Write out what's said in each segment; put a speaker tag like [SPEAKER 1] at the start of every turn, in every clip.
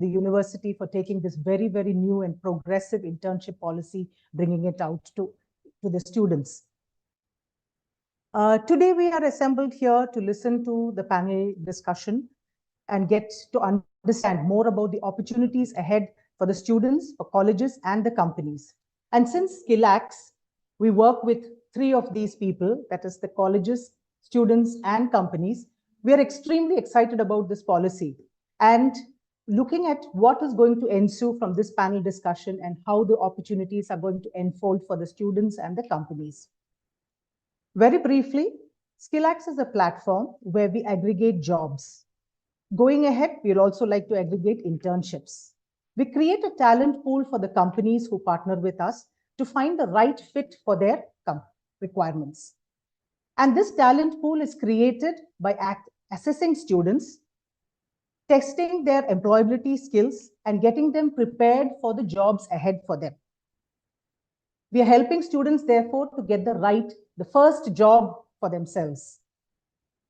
[SPEAKER 1] the university for taking this very, very new and progressive internship policy, bringing it out to the students. Today, we are assembled here to listen to the panel discussion and get to understand more about the opportunities ahead for the students, for colleges, and the companies. And since SkillActz, we work with 3 of these people, that is the colleges, students, and companies. We are extremely excited about this policy and looking at what is going to ensue from this panel discussion and how the opportunities are going to unfold for the students and the companies. Very briefly, SkillActz is a platform where we aggregate jobs. Going ahead, we'd also like to aggregate internships. We create a talent pool for the companies who partner with us to find the right fit for their requirements. And this talent pool is created by assessing students, testing their employability skills, and getting them prepared for the jobs ahead for them. We are helping students, therefore, to get the first job for themselves.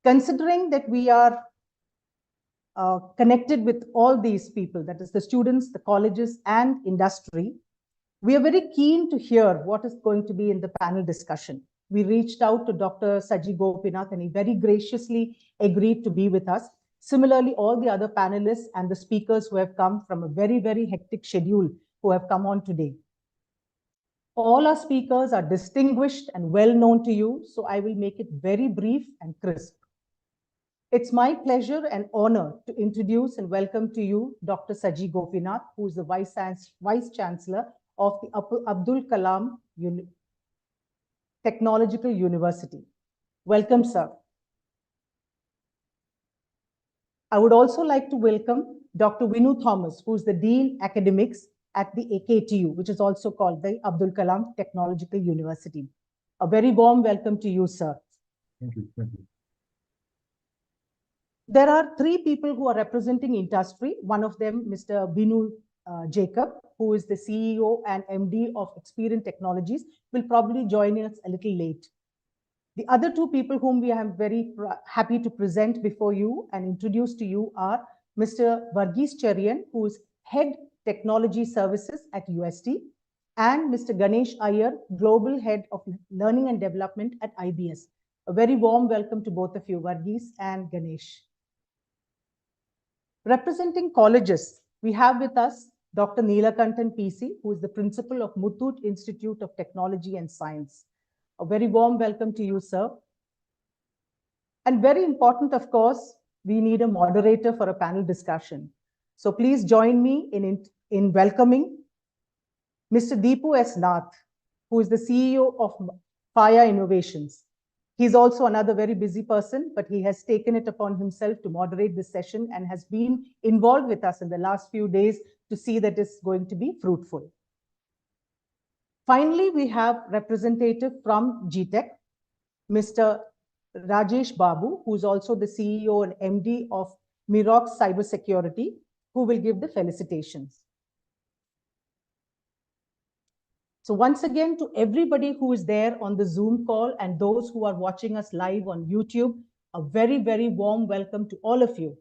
[SPEAKER 1] Considering that we are connected with all these people, that is the students, the colleges, and industry, we are very keen to hear what is going to be in the panel discussion. We reached out to Dr. Saji Gopinath, and he very graciously agreed to be with us. Similarly, all the other panelists and the speakers who have come from a very, very hectic schedule who have come on today. All our speakers are distinguished and well known to you, so I will make it very brief and crisp. It's my pleasure and honor to introduce and welcome to you Dr. Saji Gopinath, who is the Vice Chancellor of the Abdul Kalam Technological University. Welcome, sir. I would also like to welcome Dr. Vinu Thomas, who is the Dean Academics at the KTU, which is also called the Abdul Kalam Technological University. A very warm welcome to you, sir.
[SPEAKER 2] Thank you. Thank you.
[SPEAKER 1] There are 3 people who are representing industry. One of them, Mr. Vinu Jacob, who is the CEO and MD of Experience Technologies, will probably join us a little late. The other 2 people whom we are very happy to present before you and introduce to you are Mr. Varghese Cherian, who is Head Technology Services at UST, and Mr. Ganesh Iyer, Global Head of Learning and Development at IBS. A very warm welcome to both of you, Varghese and Ganesh. Representing colleges, we have with us Dr. Neelakantan PC, who is the principal of Muthoot Institute of Technology and Science. A very warm welcome to you, sir. And very important, of course, we need a moderator for a panel discussion. So please join me in welcoming Mr. Deepu S. Nath, who is the CEO of Fire Innovations. He's also another very busy person, but he has taken it upon himself to moderate this session and has been involved with us in the last few days to see that it's going to be fruitful. Finally, we have representative from GTech, Mr. Rajesh Babu, who is also the CEO and MD of Mirox Cybersecurity, who will give the felicitations. So once again, to everybody who is there on the Zoom call and those who are watching us live on YouTube, a very, very warm welcome to all of you.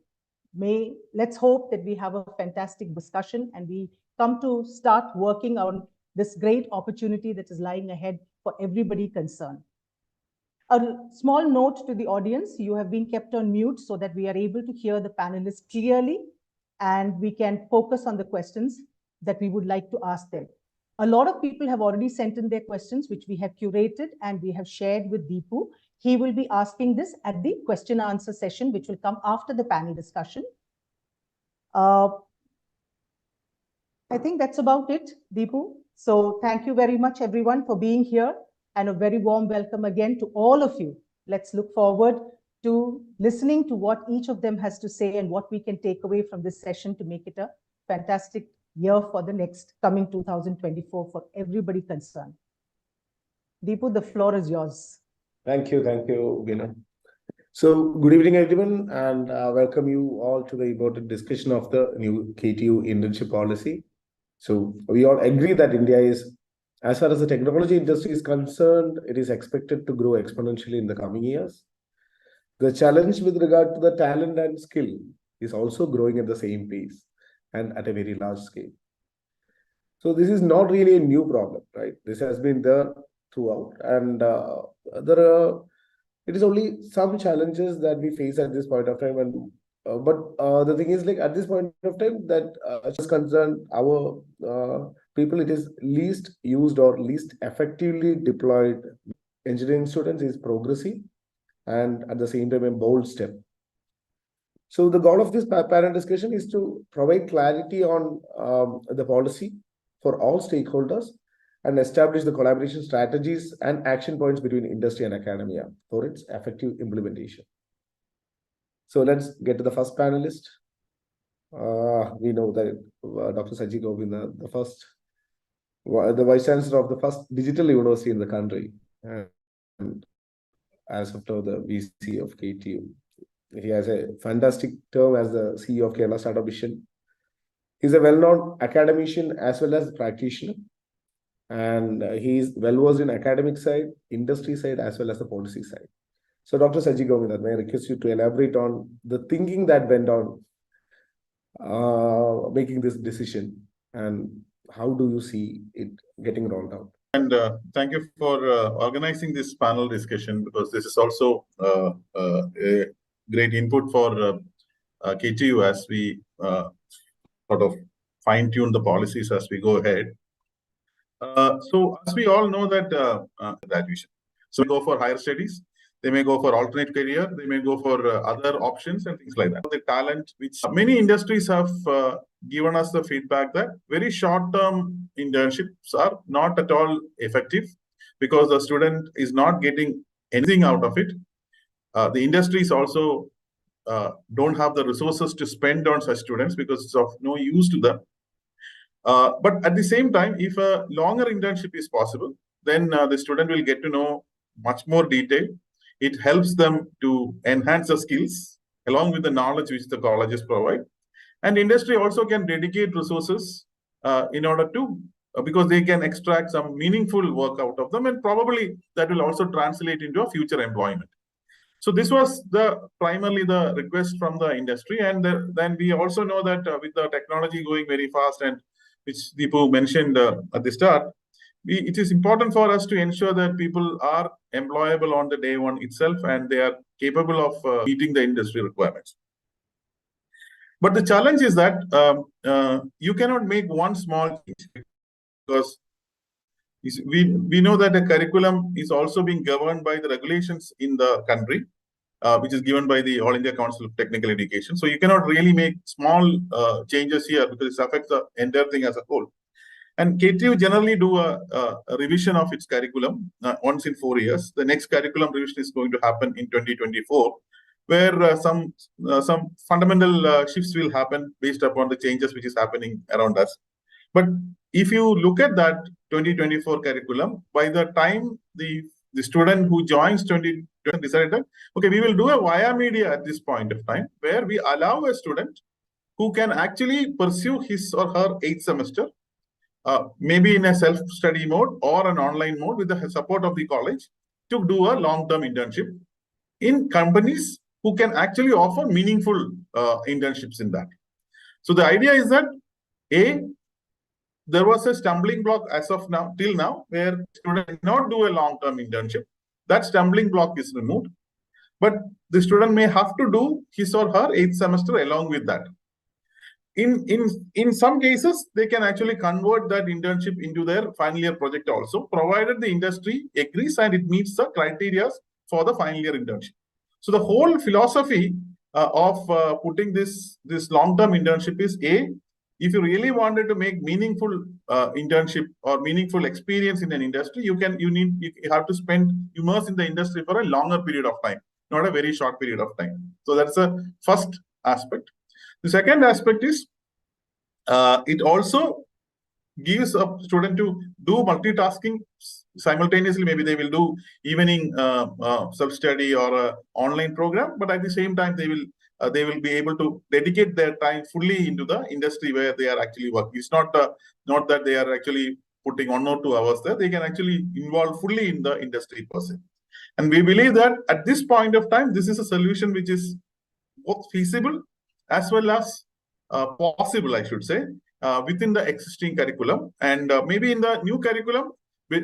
[SPEAKER 1] Let's hope that we have a fantastic discussion and we come to start working on this great opportunity that is lying ahead for everybody concerned. A small note to the audience, you have been kept on mute so that we are able to hear the panelists clearly and we can focus on the questions that we would like to ask them. A lot of people have already sent in their questions, which we have curated and we have shared with Deepu. He will be asking this at the question answer session, which will come after the panel discussion. I think that's about it, Deepu. So thank you very much, everyone, for being here, and a very warm welcome again to all of you. Let's look forward to listening to what each of them has to say and what we can take away from this session to make it a fantastic year for the next coming 2024 for everybody concerned. Deepu, the floor is yours.
[SPEAKER 2] Thank you, Veena. So good evening, everyone, and welcome you all to the important discussion of the new KTU internship policy. So we all agree that India is, as far as the technology industry is concerned, it is expected to grow exponentially in the coming years. The challenge with regard to the talent and skill is also growing at the same pace. and at a very large scale. So this is not really a new problem, right? This has been there throughout, and it is only some challenges that we face at this point of time. And but the thing is, like at this point of time, that just concern our people, it is least used or least effectively deployed. Engineering students is progressive and at the same time a bold step. So the goal of this panel discussion is to provide clarity on the policy for all stakeholders and establish the collaboration strategies and action points between industry and academia for its effective implementation. So let's get to the first panelist. We know that Dr. Saji Govinda, the Vice Chancellor of the first digital university in the country, and as of now, the VC of KTU. He has a fantastic term as the CEO of Kerala Startup Vision. He's a well-known academician as well as practitioner. And he's well-versed in academic side, industry side, as well as the policy side. So Dr. Saji Govinda, may I request you to elaborate on the thinking that went on making this decision, and how do you see it getting rolled out?
[SPEAKER 3] And thank you for organizing this panel discussion, because this is also a great input for KTU as we sort of fine-tune the policies as we go ahead. So as we all know that graduation, so we go for higher studies, they may go for alternate career, they may go for other options and things like that. The talent, which many industries have given us the feedback that very short-term internships are not at all effective, because the student is not getting anything out of it. The industries also don't have the resources to spend on such students because it's of no use to them. But at the same time, if a longer internship is possible, then the student will get to know much more detail. It helps them to enhance the skills along with the knowledge which the colleges provide. And industry also can dedicate resources in order to, because they can extract some meaningful work out of them, and probably that will also translate into a future employment. So this was primarily the request from the industry. And then we also know that with the technology going very fast, and which Deepu mentioned at the start, it is important for us to ensure that people are employable on the day one itself, and they are capable of meeting the industry requirements. But the challenge is that you cannot make one small change, because we know that the curriculum is also being governed by the regulations in the country, which is given by the All India Council of Technical Education. So you cannot really make small changes here, because it affects the entire thing as a whole. And KTU generally do a revision of its curriculum once in 4 years. The next curriculum revision is going to happen in 2024, where some fundamental shifts will happen based upon the changes which is happening around us. But if you look at that 2024 curriculum, by the time the student who joins 2020 decided that, okay, we will do a via media at this point of time, where we allow a student who can actually pursue his or her 8th semester, maybe in a self-study mode or an online mode with the support of the college, to do a long-term internship in companies who can actually offer meaningful internships in that. So the idea is that, there was a stumbling block as of now, till now, where students cannot do a long-term internship. That stumbling block is removed, but the student may have to do his or her 8th semester along with that. In some cases, they can actually convert that internship into their final year project also, provided the industry agrees and it meets the criteria for the final year internship. So the whole philosophy of putting this long-term internship is, if you really wanted to make meaningful internship or meaningful experience in an industry, you have to immerse in the industry for a longer period of time, not a very short period of time. So that's the first aspect. The second aspect is, it also gives a student to do multitasking simultaneously. Maybe they will do evening self-study or an online program, but at the same time, they will be able to dedicate their time fully into the industry where they are actually working. It's not that they are actually putting 1 or 2 hours there. They can actually involve fully in the industry per se. And we believe that at this point of time, this is a solution which is both feasible as well as possible, I should say, within the existing curriculum, and maybe in the new curriculum,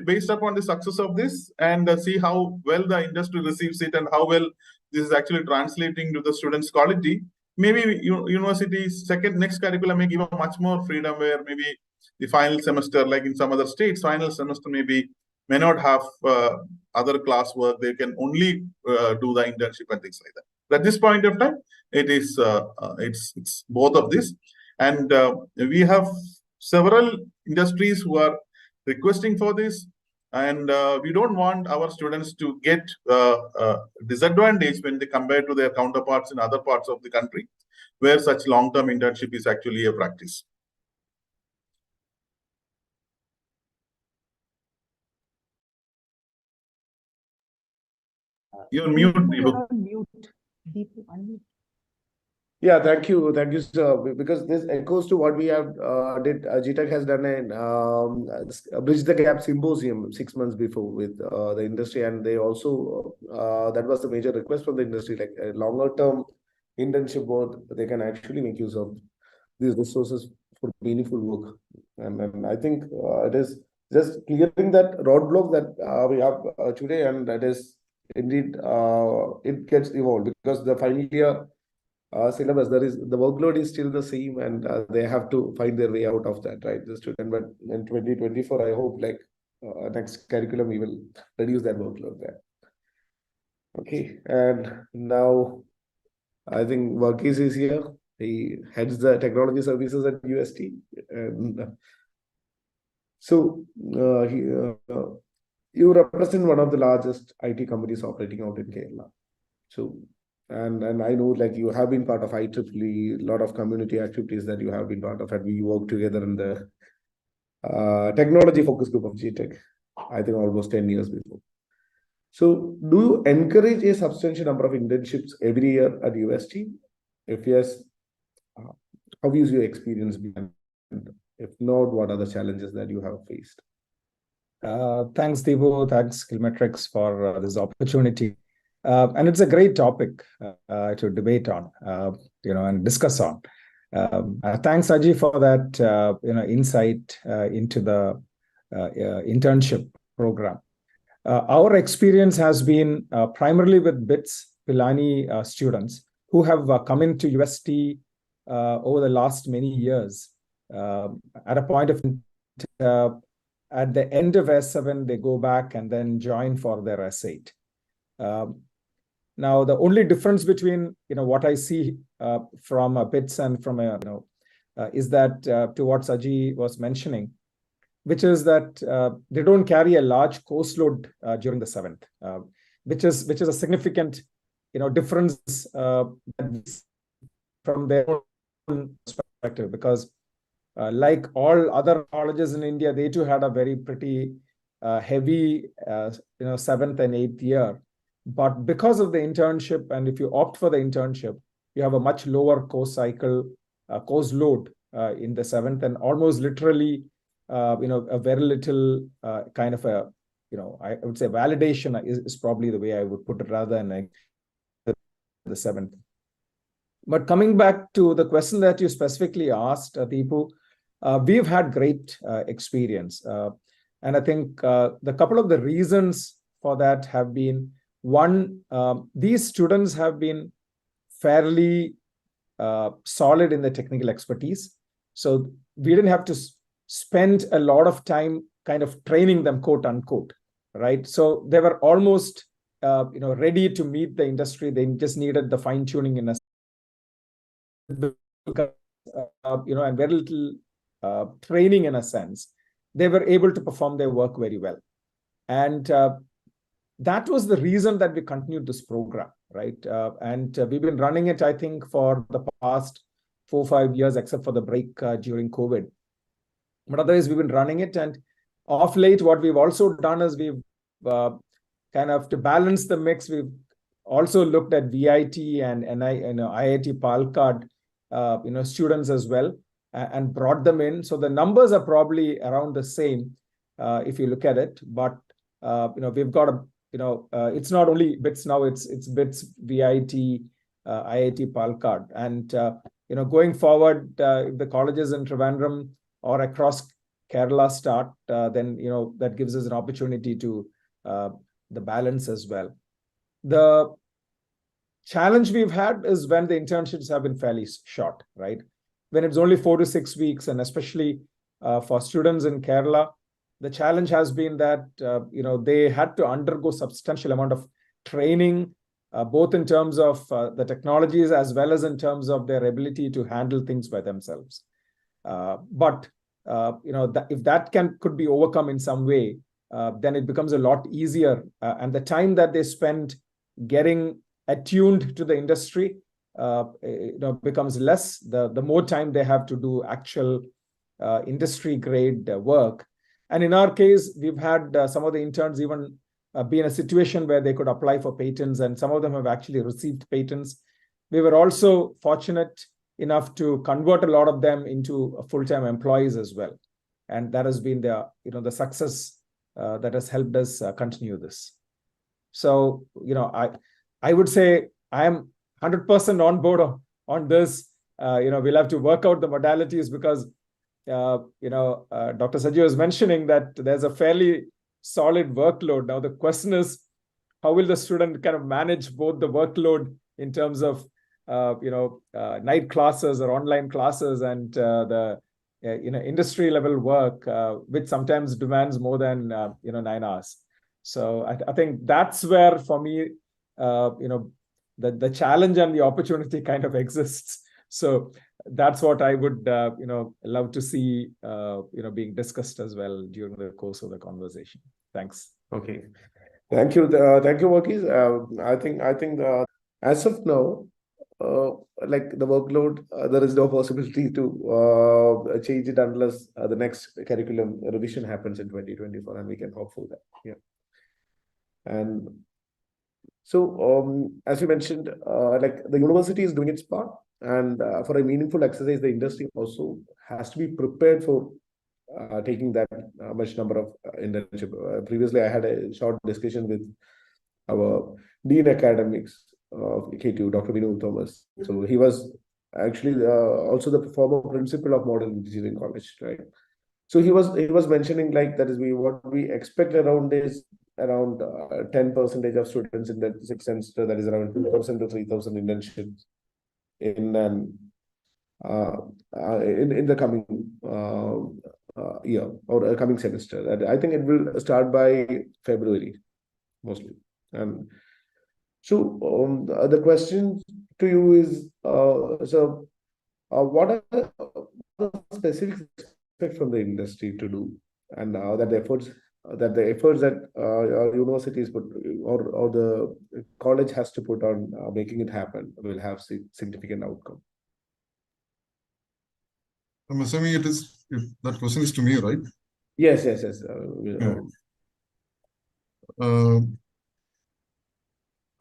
[SPEAKER 3] based upon the success of this, and see how well the industry receives it and how well this is actually translating to the students' quality. Maybe universities next curriculum may give a much more freedom, where maybe the final semester, like in some other states, final semester may not have other classwork. They can only do the internship and things like that. But at this point of time, it is it's both of this, and we have several industries who are requesting for this, and we don't want our students to get disadvantaged when they compare to their counterparts in other parts of the country, where such long-term internship is actually a practice. You're mute, Deepu.
[SPEAKER 2] Yeah, thank you, sir. Because this echoes to what we have did. GTech has done a Bridge the Gap symposium 6 months before with the industry, and they also that was the major request from the industry, like a longer term internship board. They can actually make use of these resources for meaningful work, and I think it is just clearing that roadblock that we have today, and that is indeed it gets evolved, because the final year syllabus, the workload is still the same, and they have to find their way out of that, right, the student. But in 2024, I hope, like next curriculum, we will reduce that workload there. Okay, and now I think Varghese is here. He heads the technology services at UST, and so you represent one of the largest IT companies operating out in Kerala. So, and I know, like, you have been part of IEEE, a lot of community activities that you have been part of, and we work together in the technology focus group of GTech, I think almost 10 years before. So do you encourage a substantial number of internships every year at UST? If yes, how is your experience been? If not, what are the challenges that you have faced?
[SPEAKER 4] Thanks, Deepu. Thanks, SkillMetrics, for this opportunity. And it's a great topic to debate on, and discuss on. Thanks, Ajay, for that, insight into the internship program. Our experience has been primarily with BITS Pilani students who have come into UST over the last many years. At a point of at the end of S7, they go back and then join for their S8. Now, the only difference between what I see from a BITS and from a is that to what Saji was mentioning, which is that they don't carry a large course load during the 7th, which is a significant difference from their own perspective, because like all other colleges in India, they too had a very pretty heavy 7th and 8th year. But because of the internship, and if you opt for the internship, you have a much lower course cycle, course load in the 7th, and almost literally, a very little kind of a, I would say validation is probably the way I would put it, rather than the 7th. But coming back to the question that you specifically asked, Deepu, we've had great experience. And I think the couple of the reasons for that have been, one, these students have been fairly solid in the technical expertise. So we didn't have to spend a lot of time kind of training them, quote unquote, right? So they were almost, ready to meet the industry. They just needed the fine tuning in a, and very little training in a sense. They were able to perform their work very well. And that was the reason that we continued this program, right? And we've been running it, I think, for the past 4 or 5 years, except for the break during COVID. But otherwise, we've been running it. And of late, what we've also done is we've kind of, to balance the mix, we've also looked at VIT and IIT Palkad, students as well, and brought them in. So the numbers are probably around the same if you look at it. But we've got a, it's not only BITS now, it's BITS, VIT, IIT Palkad. And going forward, if the colleges in Trivandrum or across Kerala start, then, that gives us an opportunity to the balance as well. The challenge we've had is when the internships have been fairly short, right? When it's only 4 to 6 weeks, and especially for students in Kerala, the challenge has been that, they had to undergo substantial amount of training, both in terms of the technologies as well as in terms of their ability to handle things by themselves. But if that could be overcome in some way, then it becomes a lot easier. And the time that they spend getting attuned to the industry, becomes less. The more time they have to do actual industry grade work. And in our case, we've had some of the interns even be in a situation where they could apply for patents, and some of them have actually received patents. We were also fortunate enough to convert a lot of them into full-time employees as well. And that has been the success that has helped us continue this. So, I would say I am 100% on board on this. We'll have to work out the modalities because, Dr. Saji was mentioning that there's a fairly solid workload. Now, the question is, how will the student kind of manage both the workload in terms of, night classes or online classes and the industry level work, which sometimes demands more than 9 hours. So I think that's where, for me, the challenge and the opportunity kind of exists. So that's what I would love to see being discussed as well during the course of the conversation. Thanks.
[SPEAKER 2] Okay, thank you, Varghese. I think as of now, like the workload, there is no possibility to change it unless the next curriculum revision happens in 2024, and we can hope for that. Yeah. And so, as you mentioned, like the university is doing its part, and for a meaningful exercise, the industry also has to be prepared for taking that much number of internship. Previously, I had a short discussion with our Dean Academics of KTU, Dr. Vinod Thomas. So he was actually also the former principal of Modern Engineering College, right? So he was mentioning like that is what we expect around 10% of students in the 6th semester, that is around 2,000 to 3,000 internships in the coming year or coming semester. I think it will start by February mostly. And so the question to you is, what are the specific expect from the industry to do, and that the efforts that universities put or the college has to put on making it happen will have significant outcome.
[SPEAKER 5] I'm assuming that question is to me, right?
[SPEAKER 2] Yes.
[SPEAKER 5] Yeah.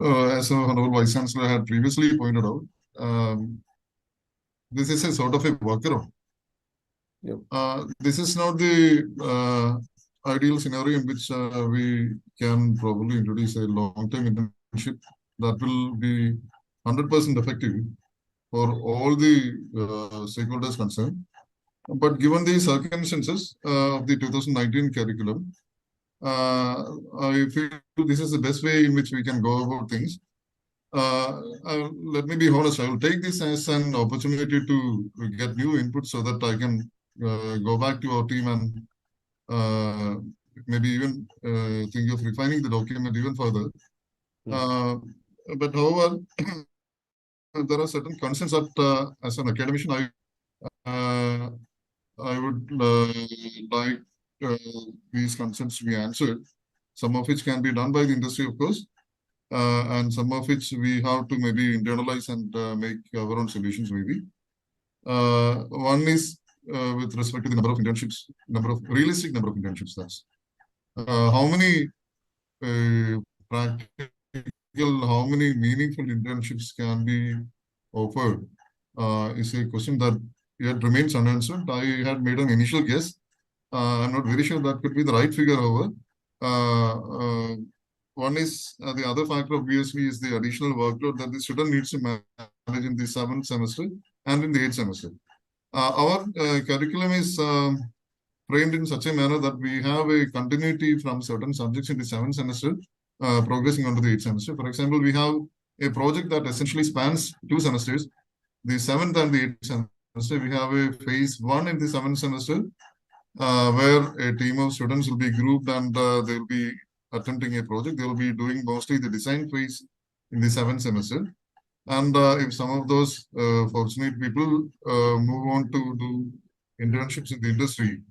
[SPEAKER 5] As Honorable Vice Chancellor had previously pointed out, this is a sort of a workaround.
[SPEAKER 2] Yep.
[SPEAKER 5] This is not the ideal scenario in which we can probably introduce a long-term internship that will be 100% effective for all the stakeholders concerned. But given the circumstances of the 2019 curriculum, I feel this is the best way in which we can go about things. Let me be honest, I will take this as an opportunity to get new input so that I can go back to our team and maybe even think of refining the document even further. But however, there are certain concerns that as an academician, I would like these concerns to be answered, some of which can be done by the industry, of course, and some of which we have to maybe internalize and make our own solutions maybe. One is with respect to the number of internships, realistic number of internships. That's how many practical, how many meaningful internships can be offered is a question that yet remains unanswered. I had made an initial guess. I'm not very sure that could be the right figure, however. One is the other factor obviously is the additional workload that the student needs to manage in the 7th semester. and in the 8th semester. Our curriculum is framed in such a manner that we have a continuity from certain subjects in the 7th semester, progressing on to the 8th semester. For example, we have a project that essentially spans 2 semesters, the 7th and the 8th semester. We have a phase 1 in the 7th semester, where a team of students will be grouped and they will be attempting a project. They will be doing mostly the design phase in the 7th semester. And if some of those fortunate people move on to do internships in the industry,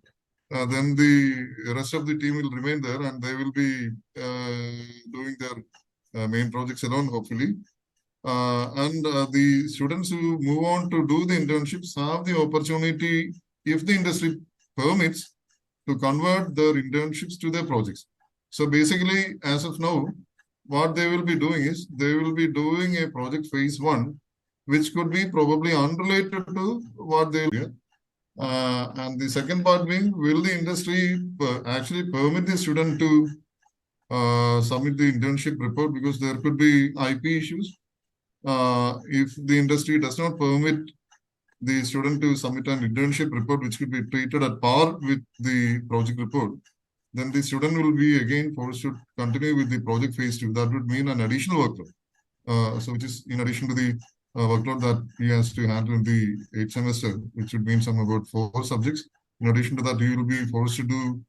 [SPEAKER 5] then the rest of the team will remain there and they will be doing their main projects alone, hopefully. And the students who move on to do the internships have the opportunity, if the industry permits, to convert their internships to their projects. So basically, as of now, what they will be doing is they will be doing a project phase 1, which could be probably unrelated to what they do. And the second part being, will the industry actually permit the student to submit the internship report, because there could be IP issues. If the industry does not permit the student to submit an internship report, which could be treated at par with the project report, then the student will be again forced to continue with the project phase 2. That would mean an additional workload. So which is in addition to the workload that he has to handle in the 8th semester, which would mean some about 4 subjects. In addition to that, he will be forced to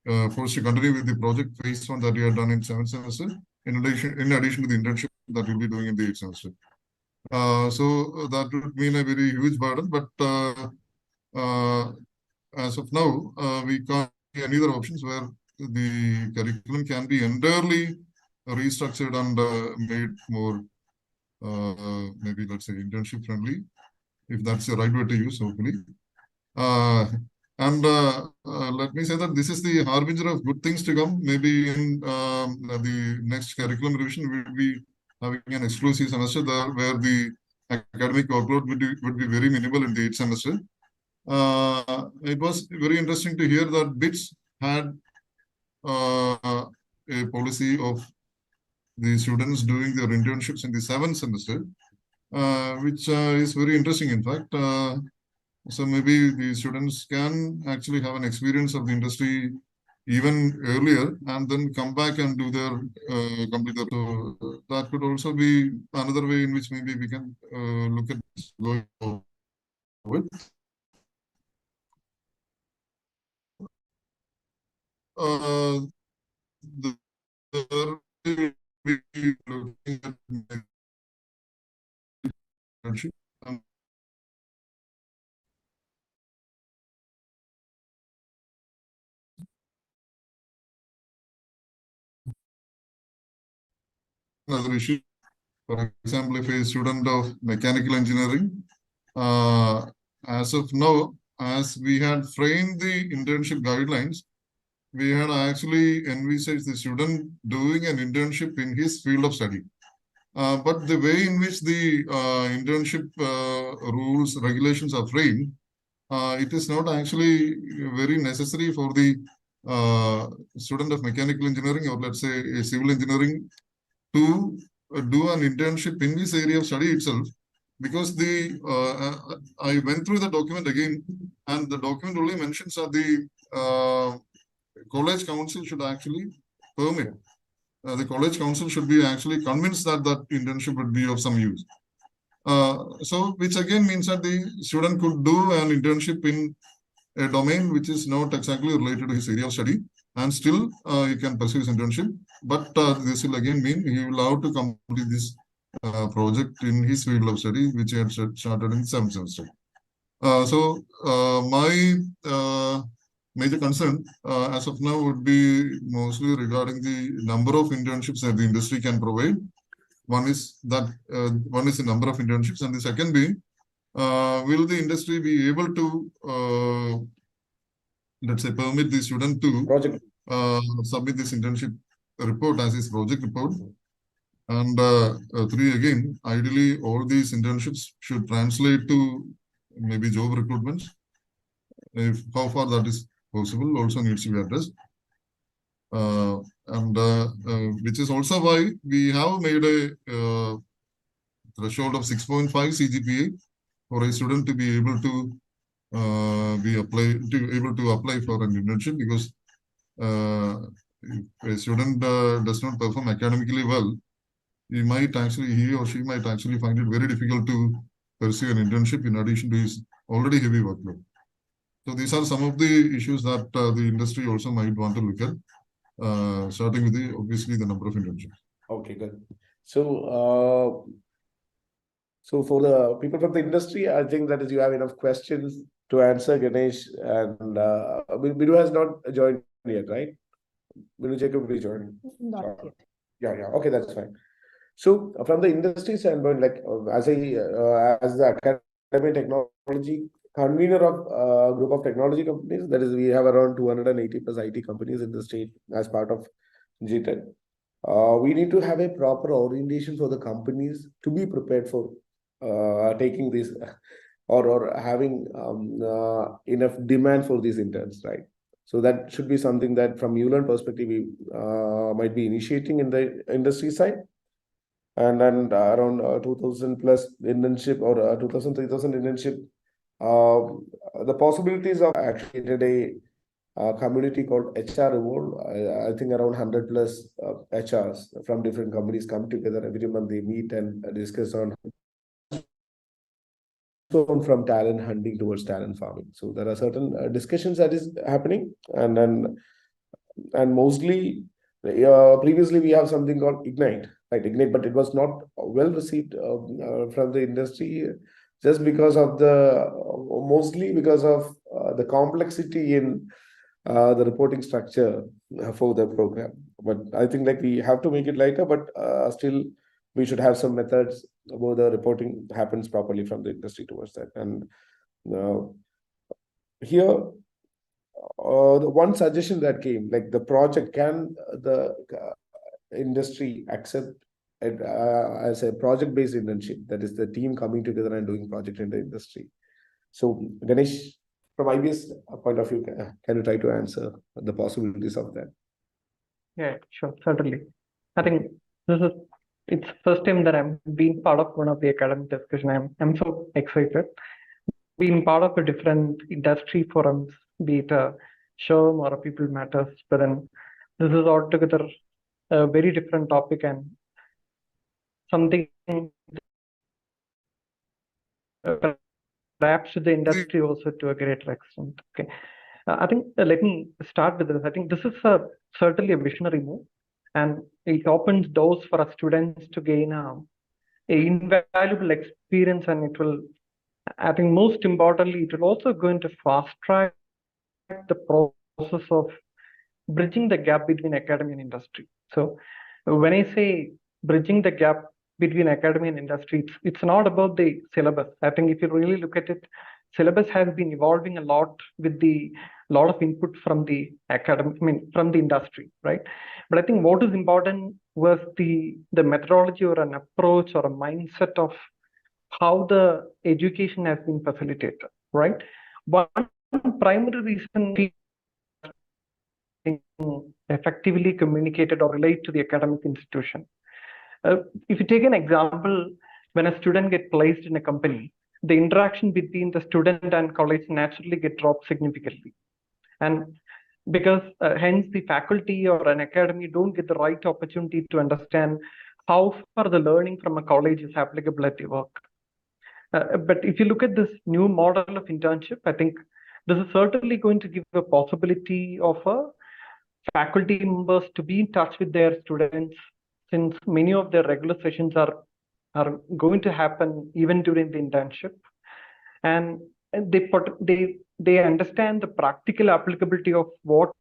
[SPEAKER 5] continue with the project phase 1 that he had done in 7th semester, in addition to the internship that he'll be doing in the 8th semester. So that would mean a very huge burden, but as of now, we can't see any other options where the curriculum can be entirely restructured and made more, maybe let's say internship friendly, if that's the right word to use, hopefully. And let me say that this is the harbinger of good things to come. Maybe in the next curriculum revision, we will be having an exclusive semester there where the academic workload would be very minimal in the 8th semester. It was very interesting to hear that BITS had a policy of the students doing their internships in the 7th semester, which is very interesting, in fact. So maybe the students can actually have an experience of the industry even earlier and then come back and do their complete their. So that could also be another way in which maybe we can look at this going forward. There will be looking at internship. Another issue, for example, if a student of mechanical engineering, as of now, as we had framed the internship guidelines, we had actually envisaged the student doing an internship in his field of study. But the way in which the internship rules, regulations are framed, it is not actually very necessary for the student of mechanical engineering, or let's say a civil engineering, to do an internship in this area of study itself, because the I went through the document again, and the document only mentions that the college council should actually permit. The college council should be actually convinced that that internship would be of some use. So which again means that the student could do an internship in a domain which is not exactly related to his area of study, and still he can pursue his internship. But this will again mean he will have to complete this project in his field of study, which he had started in 7th semester. So my major concern as of now would be mostly regarding the number of internships that the industry can provide. One is that one is the number of internships, and the second being, will the industry be able to let's say permit the student to submit this internship report as his project report. And 3, again, ideally all these internships should translate to maybe job recruitments. If how far that is possible also needs to be addressed. And which is also why we have made a threshold of 6.5 CGPA for a student to be able to able to apply for an internship, because if a student does not perform academically well, he or she might actually find it very difficult to pursue an internship in addition to his already heavy workload. So these are some of the issues that the industry also might want to look at, starting with obviously the number of internships.
[SPEAKER 2] Okay, good. So, so for the people from the industry, I think that is you have enough questions to answer, Ganesh, and Bidu has not joined yet, right? Bidu Jacob will be joining.
[SPEAKER 1] Not yet.
[SPEAKER 2] Yeah. Okay, that's fine. So from the industry standpoint, like as the academic technology convener of a group of technology companies, that is, we have around 280 plus IT companies in the state as part of GTech. We need to have a proper orientation for the companies to be prepared for taking this or having enough demand for these interns, right? So that should be something that from ULearn perspective, we might be initiating in the industry side. And then around 2000 plus internship or 2000, 3000 internship, the possibilities of actually today community called HR Evolve. I think around 100 plus HRs from different companies come together every month. They meet and discuss on from talent hunting towards talent farming. So there are certain discussions that is happening, and mostly previously we have something called Ignite, right? Ignite, but it was not well received from the industry just because of mostly because of the complexity in the reporting structure for the program. But I think like we have to make it lighter, but still we should have some methods where the reporting happens properly from the industry towards that. And here, the one suggestion that came, like the project, can the industry accept it as a project-based internship? That is the team coming together and doing project in the industry. So Ganesh, from IBS point of view, can you try to answer the possibilities of that?
[SPEAKER 6] Yeah, sure, certainly. I think it's first time that I'm being part of one of the academic discussion. I'm so excited. Being part of a different industry forums, be it a SHRM or a People Matters, but then this is altogether a very different topic and something perhaps to the industry also to a greater extent. Okay, I think let me start with this. I think this is certainly a visionary move, and it opens doors for our students to gain a invaluable experience, and it will, I think most importantly, it will also going to fast track the process of bridging the gap between academy and industry. So when I say bridging the gap between academy and industry, it's not about the syllabus. I think if you really look at it, syllabus has been evolving a lot with the lot of input from the academy, from the industry, right? But I think what is important was the methodology or an approach or a mindset of how the education has been facilitated, right? One primary reason effectively communicated or relate to the academic institution. If you take an example, when a student gets placed in a company, the interaction between the student and college naturally get dropped significantly. And because hence the faculty or an academy don't get the right opportunity to understand how far the learning from a college is applicable at the work. But if you look at this new model of internship, I think this is certainly going to give a possibility of faculty members to be in touch with their students, since many of their regular sessions are going to happen even during the internship, and they understand the practical applicability of what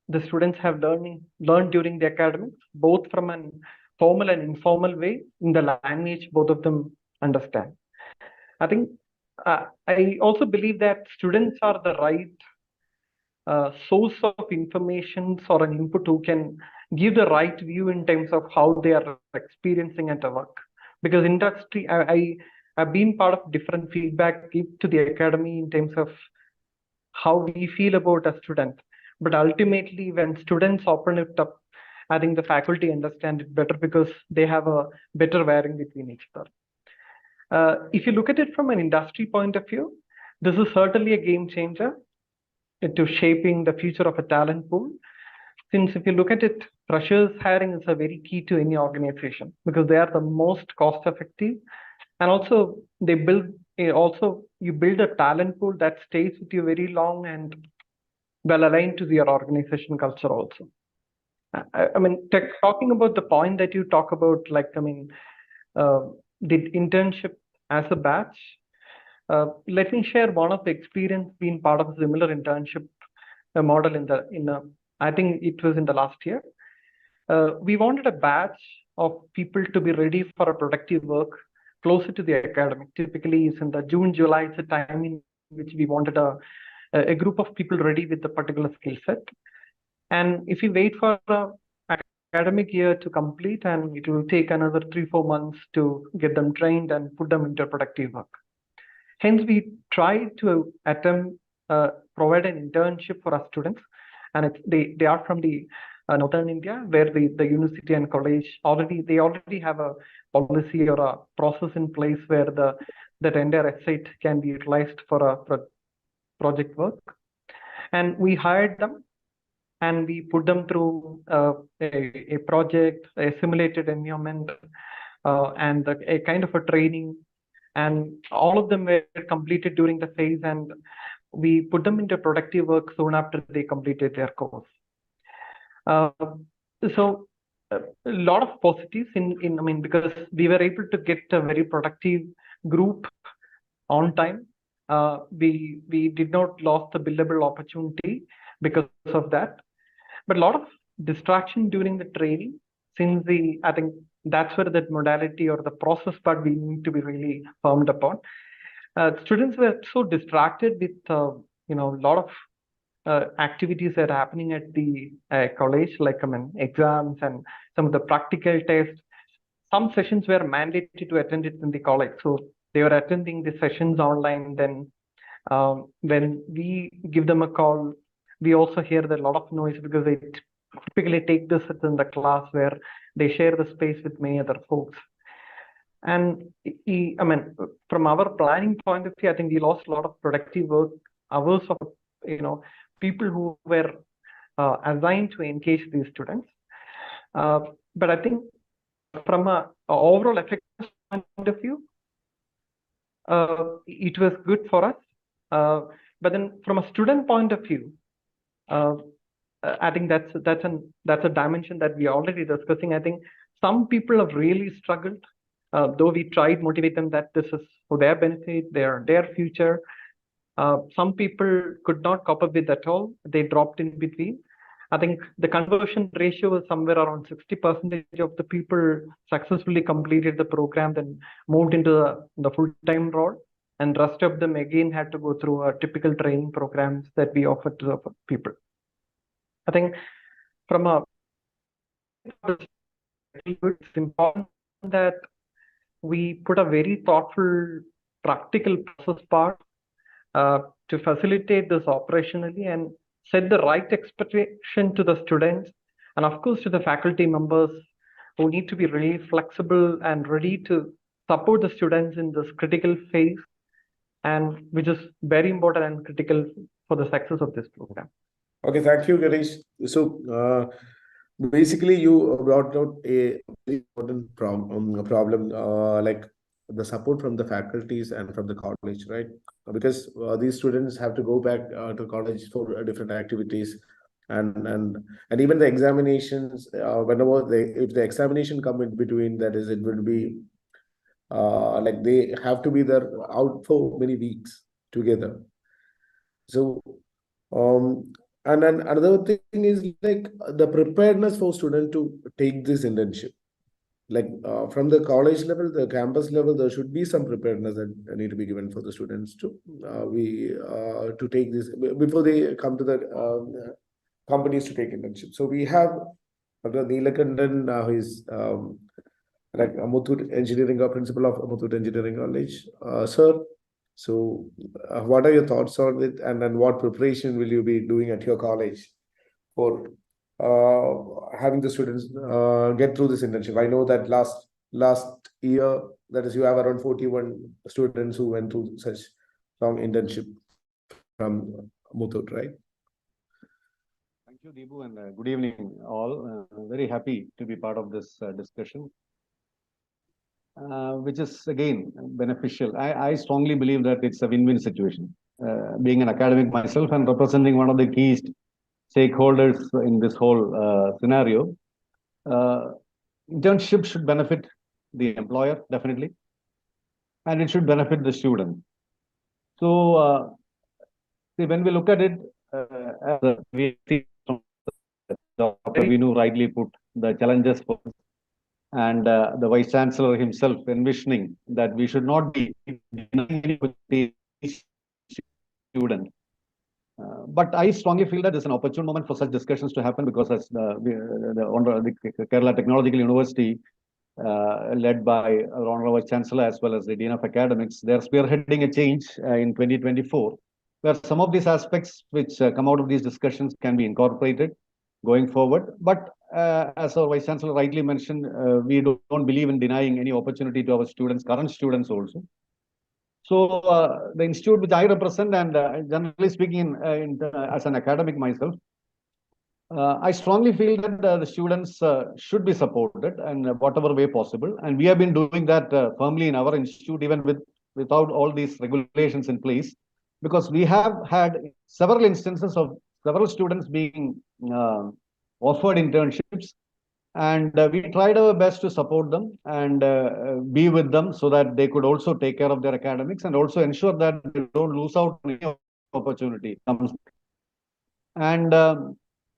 [SPEAKER 6] the students have learned during the academics, both from an formal and informal way, in the language both of them understand. I think I also believe that students are the right source of information or an input who can give the right view in terms of how they are experiencing at the work. Because industry, I've been part of different feedback give to the academy in terms of how we feel about a student. But ultimately, when students open it up, I think the faculty understand it better because they have a better wiring between each other. If you look at it from an industry point of view, this is certainly a game changer to shaping the future of a talent pool. Since if you look at it, freshers hiring is a very key to any organization because they are the most cost effective, and also they build you build a talent pool that stays with you very long and well aligned to your organization culture also. I mean, talking about the point that you talk about, like, I mean, did internship as a batch. Let me share one of the experience being part of a similar internship model I think it was in the last year. We wanted a batch of people to be ready for a productive work closer to the academic. Typically, it's in the June, July, it's a time in which we wanted a group of people ready with a particular skill set. And if you wait for the academic year to complete, and it will take another 3-4 months to get them trained and put them into productive work. Hence, we try to attempt provide an internship for our students, and they are from the northern India, where the university and college already have a policy or a process in place where that entire asset can be utilized for a project work. And we hired them, and we put them through a project, a simulated environment, and a kind of a training. And all of them were completed during the phase, and we put them into productive work soon after they completed their course. So a lot of positives because we were able to get a very productive group on time. We did not lose the billable opportunity because of that, but a lot of distraction during the training. Since I think that's where that modality or the process part we need to be really firmed upon. Students were so distracted with a lot of activities that are happening at the college, like exams and some of the practical tests. Some sessions were mandated to attend it in the college, so they were attending the sessions online. Then when we give them a call, we also hear a lot of noise because they typically take this in the class where they share the space with many other folks. And from our planning point of view, I think we lost a lot of productive work hours of people who were assigned to engage these students. But I think from an overall effectiveness point of view, it was good for us. But then from a student point of view, I think that's a dimension that we are already discussing. I think some people have really struggled, though we tried to motivate them that this is for their benefit, their future. Some people could not cope up with at all. They dropped in between. I think the conversion ratio was somewhere around 60% of the people successfully completed the program, then moved into the full-time role, and rest of them again had to go through a typical training programs that we offer to the people. I think from it's important that we put a very thoughtful, practical process part to facilitate this operationally and set the right expectation to the students, and of course to the faculty members who need to be really flexible and ready to support the students in this critical phase, and which is very important and critical for the success of this program.
[SPEAKER 2] Okay, thank you, Ganesh. So basically, you brought out a very important problem, like the support from the faculties and from the college, right? Because these students have to go back to college for different activities, and even the examinations. Whenever if the examination come in between, that is, it will be like they have to be there out for many weeks together. So and then another thing is like the preparedness for students to take this internship. Like from the college level, the campus level, there should be some preparedness that need to be given for the students to to take this before they come to the companies to take internship. So we have Dr. Neelakandan, who is like a Muthoot Engineering, principal of Muthoot Engineering College. Sir, so what are your thoughts on it, and then what preparation will you be doing at your college for having the students get through this internship? I know that last year, that is, you have around 41 students who went through such long internship from Muthoot, right?
[SPEAKER 7] Thank you, Deepu, and good evening, all. Very happy to be part of this discussion, which is again beneficial. I strongly believe that it's a win-win situation. Being an academic myself and representing one of the key stakeholders in this whole scenario, internship should benefit the employer, definitely, and it should benefit the student. So, see, when we look at it, as we see Dr. Vinu rightly put the challenges for us, and the Vice Chancellor himself envisioning that we should not be denying any student. But I strongly feel that there's an opportune moment for such discussions to happen, because as the Kerala Technological University, led by Honorable Vice Chancellor as well as the Dean of Academics, they're spearheading a change in 2024, where some of these aspects which come out of these discussions can be incorporated going forward. But as our Vice Chancellor rightly mentioned, we don't believe in denying any opportunity to our students, current students also. So the institute which I represent, and generally speaking, as an academic myself, I strongly feel that the students should be supported in whatever way possible, and we have been doing that firmly in our institute, even without all these regulations in place, because we have had several instances of several students being offered internships, and we tried our best to support them and be with them so that they could also take care of their academics and also ensure that they don't lose out on any opportunity. And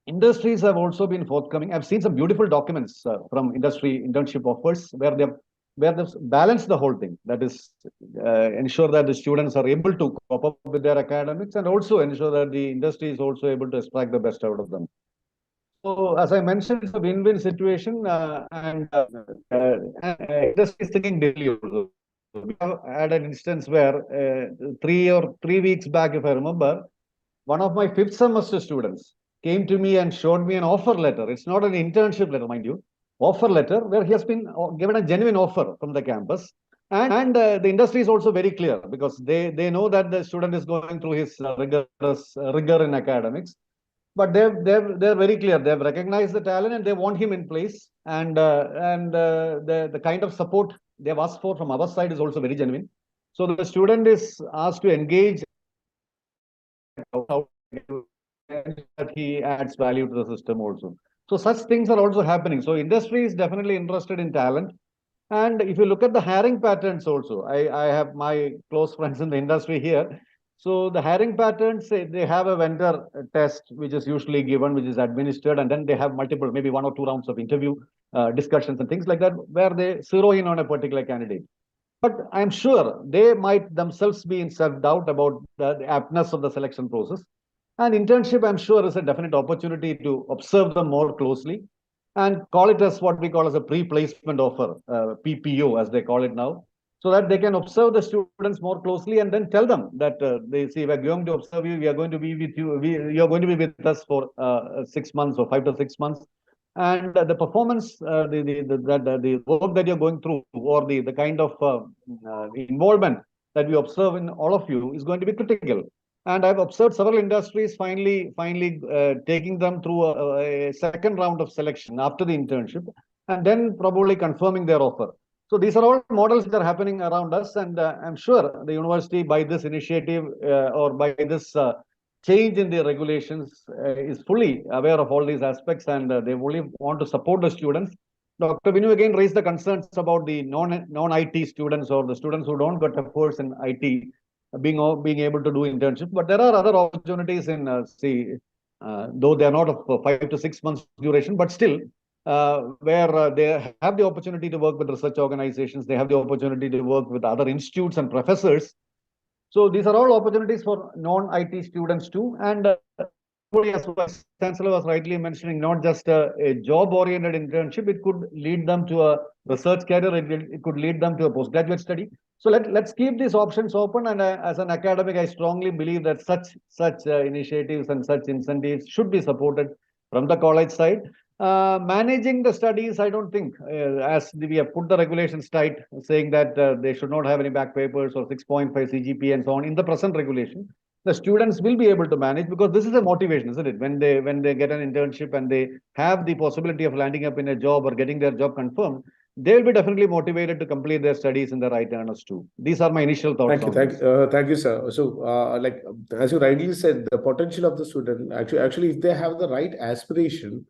[SPEAKER 7] industries have also been forthcoming. I've seen some beautiful documents from industry internship offers where they've balanced the whole thing. That is, ensure that the students are able to cope up with their academics and also ensure that the industry is also able to extract the best out of them. So, as I mentioned, it's a win-win situation, and industry is thinking daily also. We have had an instance where 3 weeks back, if I remember, one of my 5th semester students came to me and showed me an offer letter. It's not an internship letter, mind you, offer letter where he has been given a genuine offer from the campus. And the industry is also very clear, because they know that the student is going through his rigor in academics. But they're very clear. They've recognized the talent and they want him in place. And the kind of support they've asked for from our side is also very genuine. So the student is asked to engage that he adds value to the system also. So such things are also happening. So industry is definitely interested in talent. And if you look at the hiring patterns also, I have my close friends in the industry here. So the hiring patterns, they have a vendor test, which is usually given, which is administered, and then they have multiple, maybe 1 or 2 rounds of interview discussions and things like that, where they zero in on a particular candidate. But I'm sure they might themselves be in self-doubt about the aptness of the selection process. And internship, I'm sure, is a definite opportunity to observe them more closely and call it as what we call as a pre-placement offer, PPO, as they call it now, so that they can observe the students more closely and then tell them that they see, we're going to observe you, we are going to be with you, you're going to be with us for 6 months or 5 to 6 months. And the performance, the work that you're going through, or the kind of involvement that we observe in all of you is going to be critical. And I've observed several industries finally taking them through a second round of selection after the internship, and then probably confirming their offer. So these are all models that are happening around us, and I'm sure the university, by this initiative or by this change in the regulations, is fully aware of all these aspects, and they only want to support the students. Dr. Vinu again raised the concerns about the non-IT students, or the students who don't get a course in IT, being able to do internship. But there are other opportunities in though they are not of 5 to 6 months duration, but still where they have the opportunity to work with research organizations, they have the opportunity to work with other institutes and professors. So these are all opportunities for non-IT students too. And as Vice Chancellor was rightly mentioning, not just a job-oriented internship, it could lead them to a research career, it could lead them to a postgraduate study. So let's keep these options open. And as an academic, I strongly believe that such initiatives and such incentives should be supported from the college side. Managing the studies, I don't think, as we have put the regulations tight, saying that they should not have any back papers or 6.5 CGPA and so on. In the present regulation, the students will be able to manage, because this is a motivation, isn't it? When they get an internship and they have the possibility of landing up in a job or getting their job confirmed, they will be definitely motivated to complete their studies in the right earnest too. These are my initial thoughts.
[SPEAKER 2] Thank you, sir. So, like as you rightly said, the potential of the student actually, if they have the right aspiration,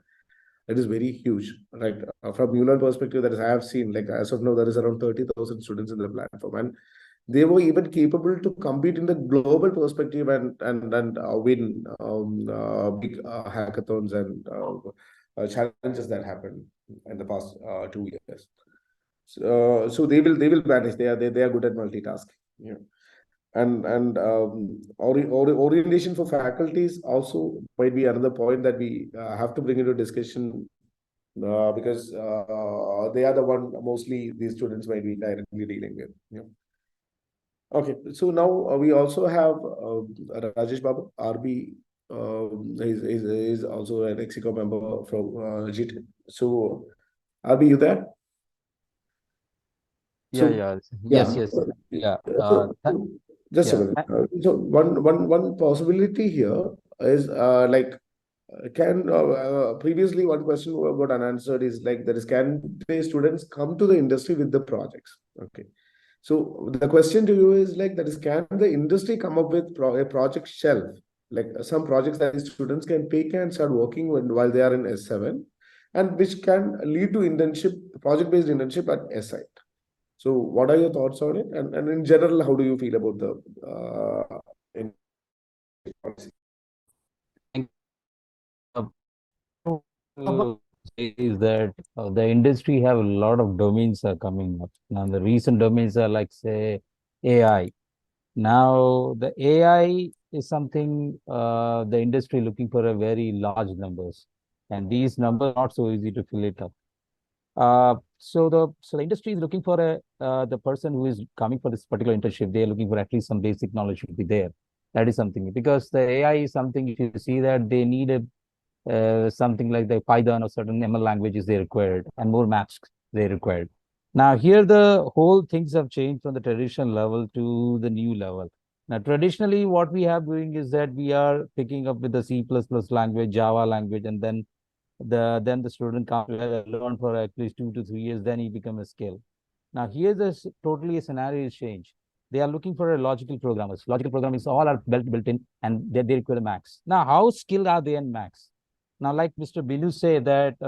[SPEAKER 2] it is very huge, right? From ULAN perspective, that is, I have seen, like as of now, there is around 30,000 students in the platform, and they were even capable to compete in the global perspective and win big hackathons and challenges that happened in the past 2 years. So they will manage. They are good at multitasking. Yeah. And orientation for faculties also might be another point that we have to bring into discussion, because they are the one mostly these students might be directly dealing with. Yeah. Okay, so now we also have Rajesh Babu, RB. Is also an Execo member from GTech. So, RB, you there?
[SPEAKER 8] Yes. Yeah.
[SPEAKER 2] Just a minute. So one possibility here is can previously one question got unanswered is like, there is, can the students come to the industry with the projects? Okay. So the question to you is like, that is, can the industry come up with a project shelf, like some projects that students can pick and start working while they are in S7, and which can lead to internship, project-based internship at S8. So what are your thoughts on it? And in general, how do you feel about the policy?
[SPEAKER 8] Is that the industry have a lot of domains are coming up. Now the recent domains are like, say, AI. Now the AI is something the industry looking for a very large numbers, and these numbers are not so easy to fill it up. So the industry is looking for the person who is coming for this particular internship. They are looking for at least some basic knowledge should be there. That is something, because the AI is something, if you see that they need a something like the Python or certain ML languages they required, and more maths they required. Now here the whole things have changed from the traditional level to the new level. Now traditionally what we have doing is that we are picking up with the C++ language, Java language, and then the student comes to learn for at least 2 to 3 years, then he become a skill. Now here this totally a scenario is changed. They are looking for a logical programmers. Logical programmers all are built in, and they require max. Now how skilled are they in max? Now, like Mr. Binu said that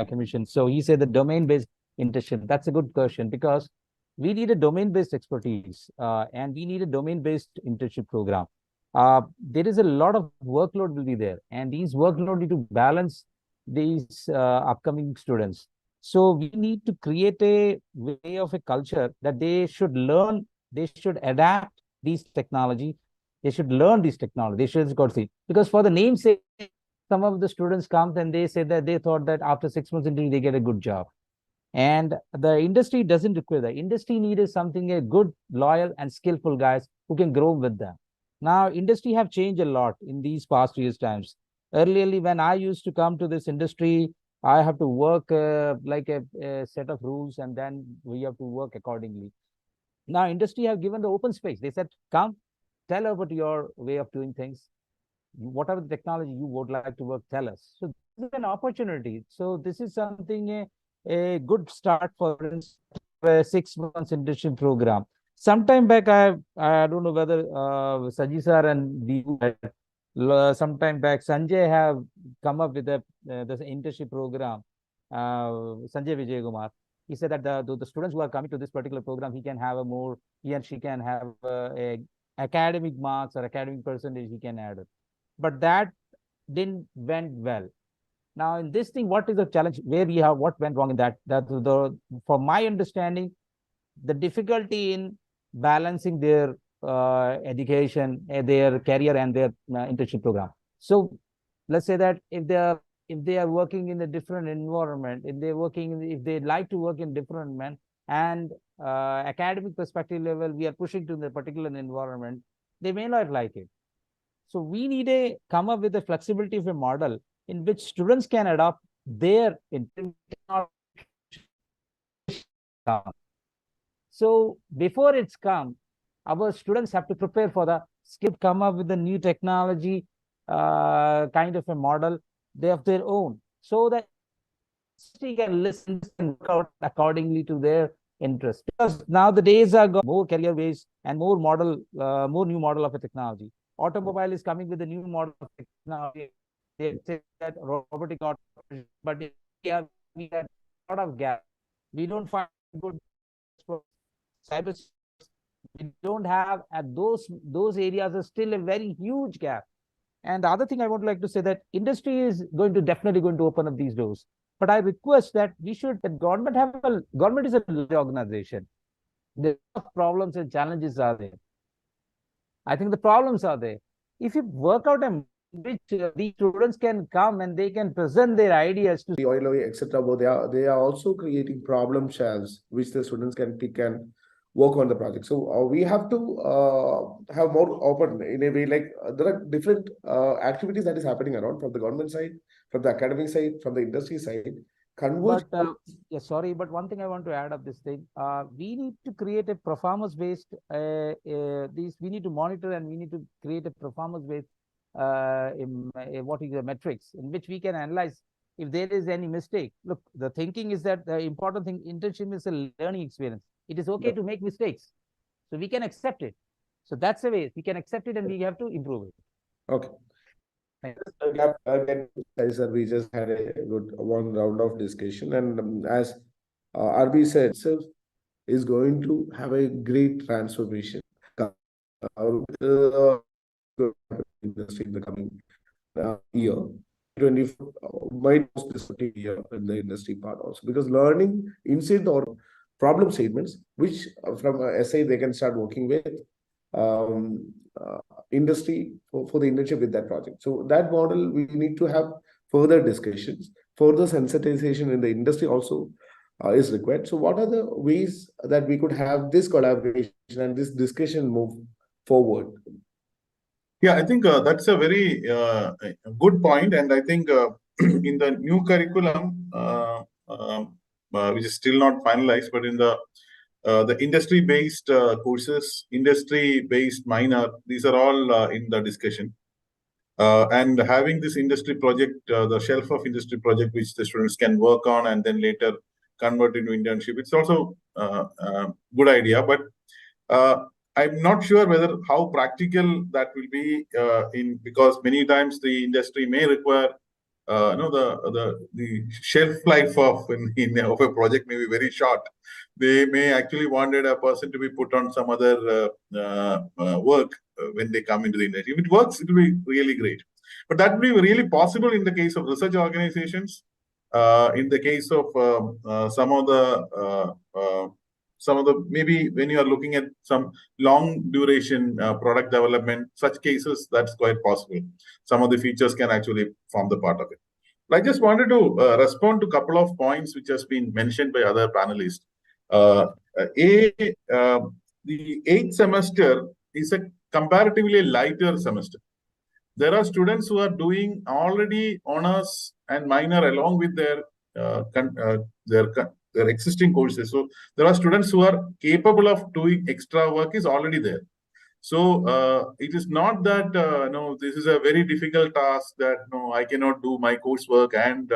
[SPEAKER 8] commission. So he said the domain-based internship. That's a good question, because we need a domain-based expertise and we need a domain-based internship program. There is a lot of workload will be there, and these workload need to balance these upcoming students. So we need to create a way of a culture that they should learn, they should adapt these technology, they should learn these technology, they should go see, because for the namesake, some of the students come and they say that they thought that after 6 months they get a good job. And the industry doesn't require that. Industry needed something, a good, loyal, and skillful guys who can grow with them. Now, industry have changed a lot in these past years' times. Earlier, when I used to come to this industry, I have to work like a set of rules, and then we have to work accordingly. Now, industry have given the open space. They said, come, tell about your way of doing things. Whatever the technology you would like to work, tell us. So this is an opportunity. So this is something a good start for a 6 months internship program. Sometime back, I don't know whether Saji sir and sometime back Sanjay have come up with this internship program. Sanjay Vijay Kumar. He said that the students who are coming to this particular program, he and she can have a academic marks or academic percentage he can add it. But that didn't went well. Now in this thing, what is the challenge where we have, what went wrong in that? For my understanding, the difficulty in balancing their education, their career, and their internship program. So let's say that if they are working in a different environment, if they like to work in different environment, and academic perspective level, we are pushing to the particular environment, they may not like it. So we need come up with a flexibility of a model in which students can adopt their come. So before it's come, our students have to prepare for the skill, come up with a new technology, kind of a model they have their own, so that they can listen and work out accordingly to their interest. Because now the days are more career based and more new model of a technology. Automobile is coming with a new model of technology. They say that robotic automation, but we have a lot of gap. We don't find good cyber. We don't have at those areas are still a very huge gap. And the other thing I would like to say that industry is definitely going to open up these doors. But I request that government is a large organization. The problems and challenges are there. I think the problems are there. If you work out a which these students can come and they can present their ideas to
[SPEAKER 2] the oil, etc. But they are also creating problem shells which the students can pick and work on the project. So we have to have more open in a way, like there are different activities that is happening around from the government side, from the academic side, from the industry side.
[SPEAKER 8] But yeah, sorry, but one thing I want to add up this thing. We need to create a performance-based. We need to monitor and we need to create a performance-based. What is the metrics in which we can analyze if there is any mistake. Look, the thinking is that the important thing, internship is a learning experience. It is okay to make mistakes, so we can accept it. So that's the way we can accept it, and we have to improve it.
[SPEAKER 2] Okay. We just had a good one round of discussion, and as RB said, itself is going to have a great transformation industry in the coming year. 24 might most disruptive year in the industry part also, because learning inside or problem statements, which from SI they can start working with industry for the internship with that project. So that model, we need to have further discussions, further sensitization in the industry also is required. So what are the ways that we could have this collaboration and this discussion move forward?
[SPEAKER 3] Yeah, I think that's a very good point. And I think in the new curriculum, which is still not finalized, but in the industry-based courses, industry-based minor, these are all in the discussion. And having this industry project, the shelf of industry project, which the students can work on and then later convert into internship, it's also a good idea. But I'm not sure whether how practical that will be because many times the industry may require the shelf life of a project may be very short. They may actually wanted a person to be put on some other work when they come into the industry. If it works, it will be really great. But that will be really possible in the case of research organizations. In the case of some of the maybe when you are looking at some long duration product development, such cases, that's quite possible. Some of the features can actually form the part of it. But I just wanted to respond to a couple of points which has been mentioned by other panelists. The 8th semester is a comparatively lighter semester. There are students who are doing already honors and minor along with their existing courses. So there are students who are capable of doing extra work is already there. So it is not that this is a very difficult task that I cannot do my coursework and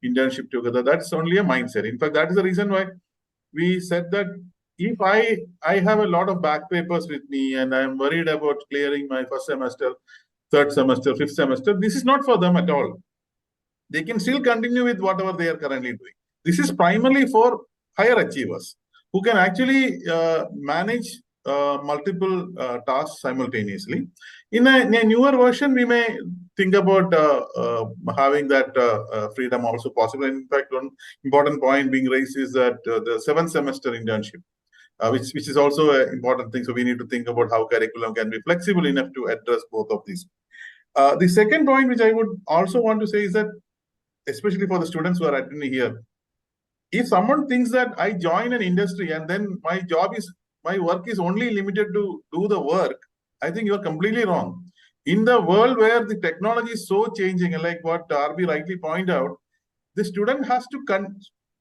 [SPEAKER 3] internship together. That's only a mindset. In fact, that is the reason why we said that if I have a lot of back papers with me and I'm worried about clearing my first semester, third semester, fifth semester, this is not for them at all. They can still continue with whatever they are currently doing. This is primarily for higher achievers who can actually manage multiple tasks simultaneously. In a newer version, we may think about having that freedom also possible. In fact, one important point being raised is that the 7th semester internship, which is also an important thing. So we need to think about how curriculum can be flexible enough to address both of these. The second point, which I would also want to say, is that especially for the students who are attending here, if someone thinks that I join an industry and then my work is only limited to do the work, I think you're completely wrong. In the world where the technology is so changing, and like what RB rightly pointed out, the student has to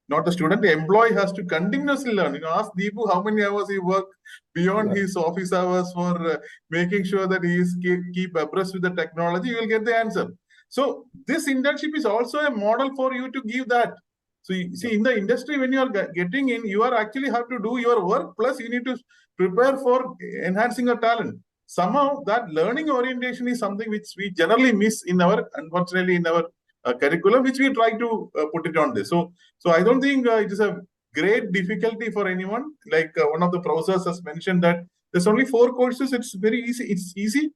[SPEAKER 3] not the student, the employee has to continuously learn. Ask Deepu how many hours he work beyond his office hours for making sure that he is keep abreast with the technology. You will get the answer. So this internship is also a model for you to give that. So you see, in the industry, when you are getting in, you are actually have to do your work, plus you need to prepare for enhancing your talent. Somehow that learning orientation is something which we generally miss unfortunately in our curriculum, which we try to put it on this. So I don't think it is a great difficulty for anyone. Like one of the professors has mentioned that there's only 4 courses. It's very easy. It's easy.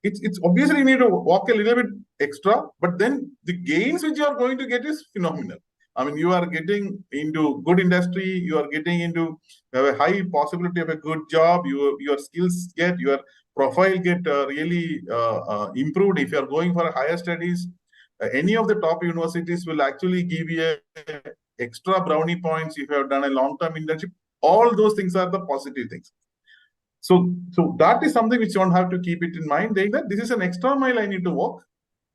[SPEAKER 3] It's obviously you need to walk a little bit extra, but then the gains which you are going to get is phenomenal. I mean, you are getting into good industry, you are getting into a high possibility of a good job, your skills get, your profile get really improved. If you are going for higher studies, any of the top universities will actually give you extra brownie points if you have done a long-term internship. All those things are the positive things. So that is something which you don't have to keep it in mind, saying that this is an extra mile I need to walk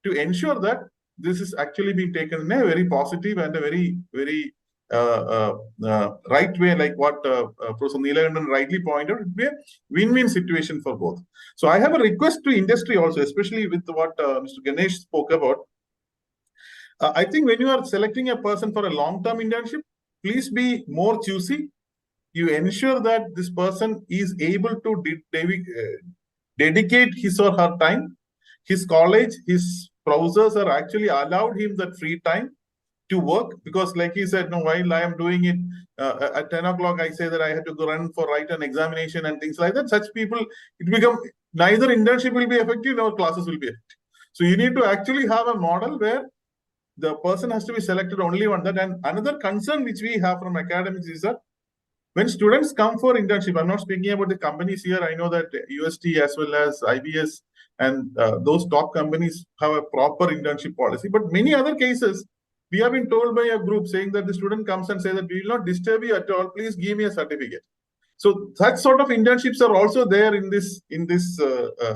[SPEAKER 3] to ensure that this is actually being taken in a very positive and a very, very right way, like what Professor Neelakandan rightly pointed out. It would be a win-win situation for both. So I have a request to industry also, especially with what Mr. Ganesh spoke about. I think when you are selecting a person for a long-term internship, please be more choosy. You ensure that this person is able to dedicate his or her time. His college, his professors are actually allowed him that free time to work, because like he said, no, while I am doing it at 10 o'clock, I say that I had to go run for write an examination and things like that. Such people, it become neither internship will be effective nor classes will be effective. So you need to actually have a model where the person has to be selected only on that. And another concern which we have from academics is that when students come for internship, I'm not speaking about the companies here. I know that UST as well as IBS and those top companies have a proper internship policy. But many other cases, we have been told by a group saying that the student comes and says that we will not disturb you at all. Please give me a certificate. So that sort of internships are also there in this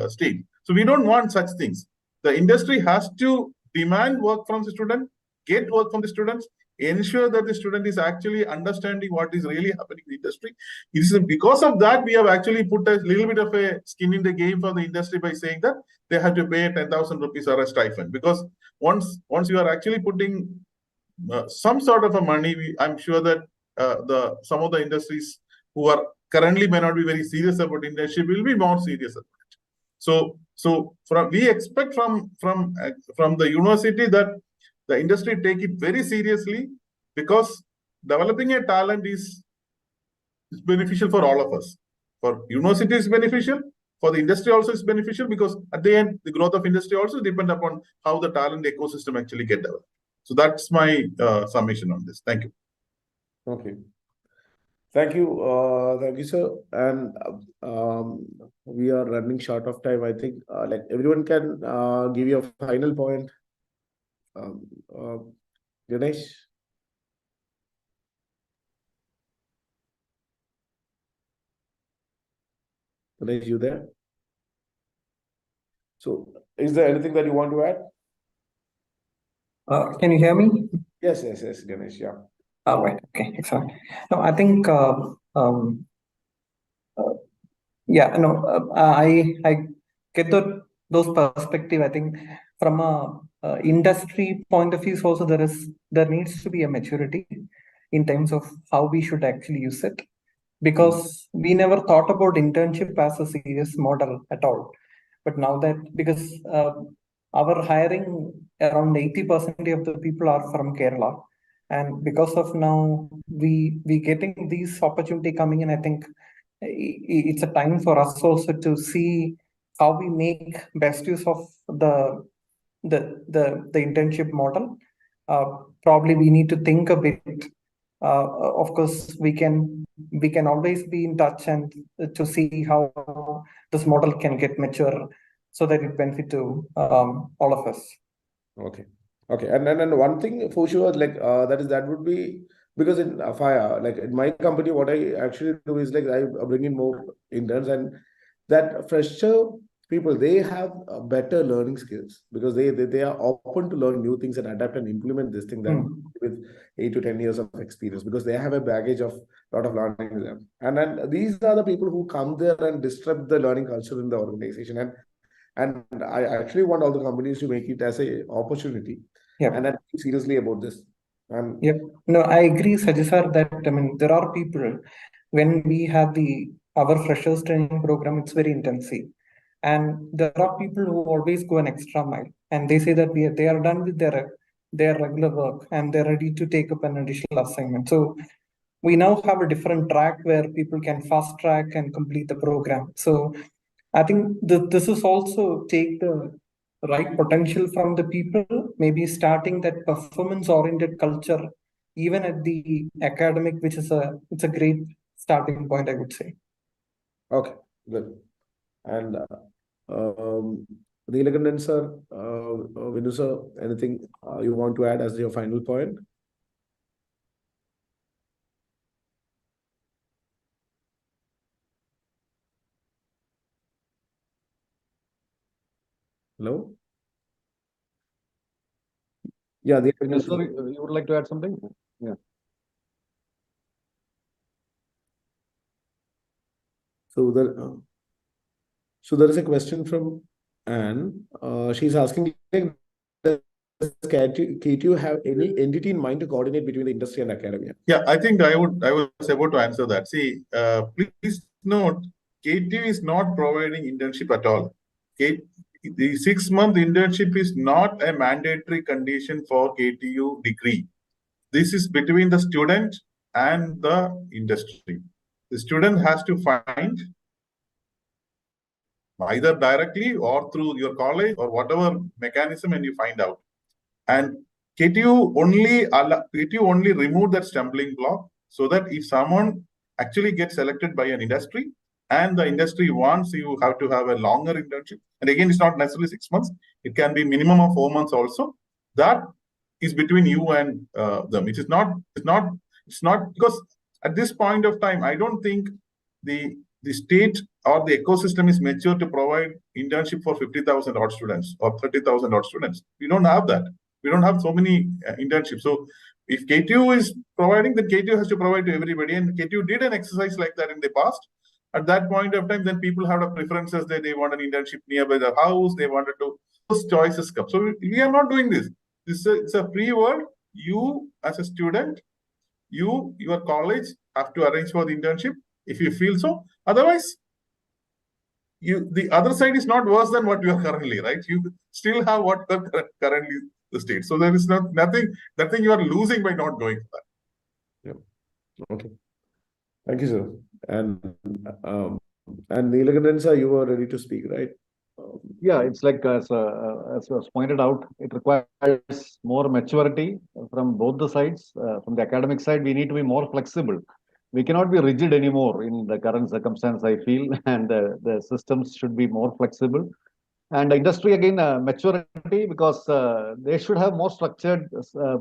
[SPEAKER 3] state. So we don't want such things. The industry has to demand work from the student, get work from the students, ensure that the student is actually understanding what is really happening in the industry. It is because of that we have actually put a little bit of a skin in the game for the industry by saying that they have to pay 10,000 rupees or a stipend. Because once you are actually putting some sort of a money, I'm sure that some of the industries who are currently may not be very serious about internship will be more serious about it. So we expect from the university that the industry take it very seriously, because developing a talent is beneficial for all of us. For university is beneficial, for the industry also is beneficial, because at the end, the growth of industry also depends upon how the talent ecosystem actually get developed. So that's my summation on this. Thank you.
[SPEAKER 2] Okay. Thank you, sir. And we are running short of time. I think like everyone can give you a final point. Ganesh? Ganesh, you there? So is there anything that you want to add?
[SPEAKER 6] Can you hear me?
[SPEAKER 2] Yes, Ganesh, yeah.
[SPEAKER 6] All right, okay, excellent. No, I think, I get those perspective. I think from a industry point of view, also there needs to be a maturity in terms of how we should actually use it, because we never thought about internship as a serious model at all. But now that, because our hiring, around 80% of the people are from Kerala, and because of now we getting these opportunity coming in, I think it's a time for us also to see how we make best use of the internship model. Probably we need to think a bit. Of course, we can always be in touch and to see how this model can get mature, so that it benefit to all of us.
[SPEAKER 2] Okay. And one thing for sure, like that would be, because in FIRE, like in my company, what I actually do is like I bring in more interns, and that fresher people, they have better learning skills because they are open to learn new things and adapt and implement this thing than with 8 to 10 years of experience, because they have a baggage of a lot of learning. And then these are the people who come there and disrupt the learning culture in the organization. And I actually want all the companies to make it as a opportunity and then think seriously about this.
[SPEAKER 6] Yep. No, I agree, Sajasar, that I mean there are people, when we have our freshers training program, it's very intensive. And there are people who always go an extra mile, and they say that they are done with their regular work and they're ready to take up an additional assignment. So we now have a different track where people can fast track and complete the program. So I think this is also take the right potential from the people, maybe starting that performance oriented culture even at the academic, which is it's a great starting point, I would say.
[SPEAKER 2] Okay, good. And Neelakandan sir, Vinu sir, anything you want to add as your final point? Hello? Yeah,
[SPEAKER 7] Sorry, you would like to add something? Yeah.
[SPEAKER 2] So there is a question from Anne. She's asking, does KTU have any entity in mind to coordinate between the industry and academia?
[SPEAKER 3] Yeah, I think I was about to answer that. See, please note, KTU is not providing internship at all. The 6-month internship is not a mandatory condition for KTU degree. This is between the student and the industry. The student has to find either directly or through your college or whatever mechanism, and you find out. And KTU only removed that stumbling block so that if someone actually gets selected by an industry and the industry wants you have to have a longer internship, and again, it's not necessarily 6 months, it can be minimum of 4 months also. That is between you and them. It's not because at this point of time, I don't think the state or the ecosystem is mature to provide internship for 50,000 odd students or 30,000 odd students. We don't have that. We don't have so many internships. So if KTU is providing, then KTU has to provide to everybody. And KTU did an exercise like that in the past. At that point of time, then people have the preferences that they want an internship nearby the house. They wanted to, those choices come. So we are not doing this. It's a free world. You as a student, your college have to arrange for the internship if you feel so. Otherwise, the other side is not worse than what you are currently, right? You still have what you are currently the state. So there is nothing you are losing by not going for that.
[SPEAKER 2] Yeah. Okay. Thank you, sir. And Neelakandan sir, you were ready to speak, right?
[SPEAKER 7] Yeah, it's like as was pointed out, it requires more maturity from both the sides. From the academic side, we need to be more flexible. We cannot be rigid anymore in the current circumstance, I feel, and the systems should be more flexible. And the industry, again, maturity, because they should have more structured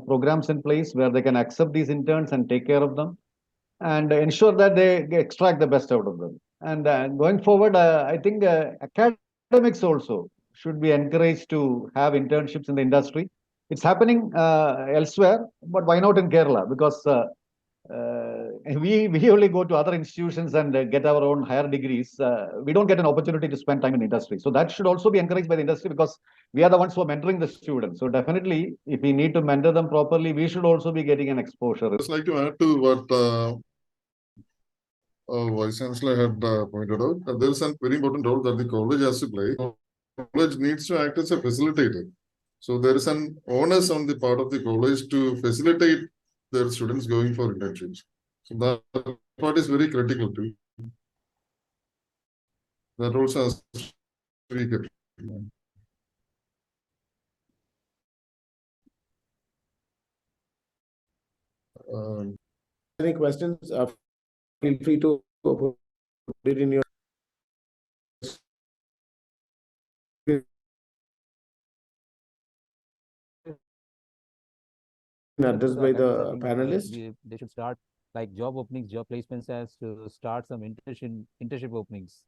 [SPEAKER 7] programs in place where they can accept these interns and take care of them and ensure that they extract the best out of them. And going forward, I think academics also should be encouraged to have internships in the industry. It's happening elsewhere, but why not in Kerala? Because we only go to other institutions and get our own higher degrees. We don't get an opportunity to spend time in industry. So that should also be encouraged by the industry, because we are the ones who are mentoring the students. So definitely, if we need to mentor them properly, we should also be getting an exposure.
[SPEAKER 5] I'd just like to add to what Vice Chancellor had pointed out. There is a very important role that the college has to play. College needs to act as a facilitator. So there is an onus on the part of the college to facilitate their students going for internships. So that part is very critical too. That also has to be kept.
[SPEAKER 2] Any questions? Feel free to put it in your addressed by the panelists.
[SPEAKER 8] They should start like job openings, job placements as to start some internship openings.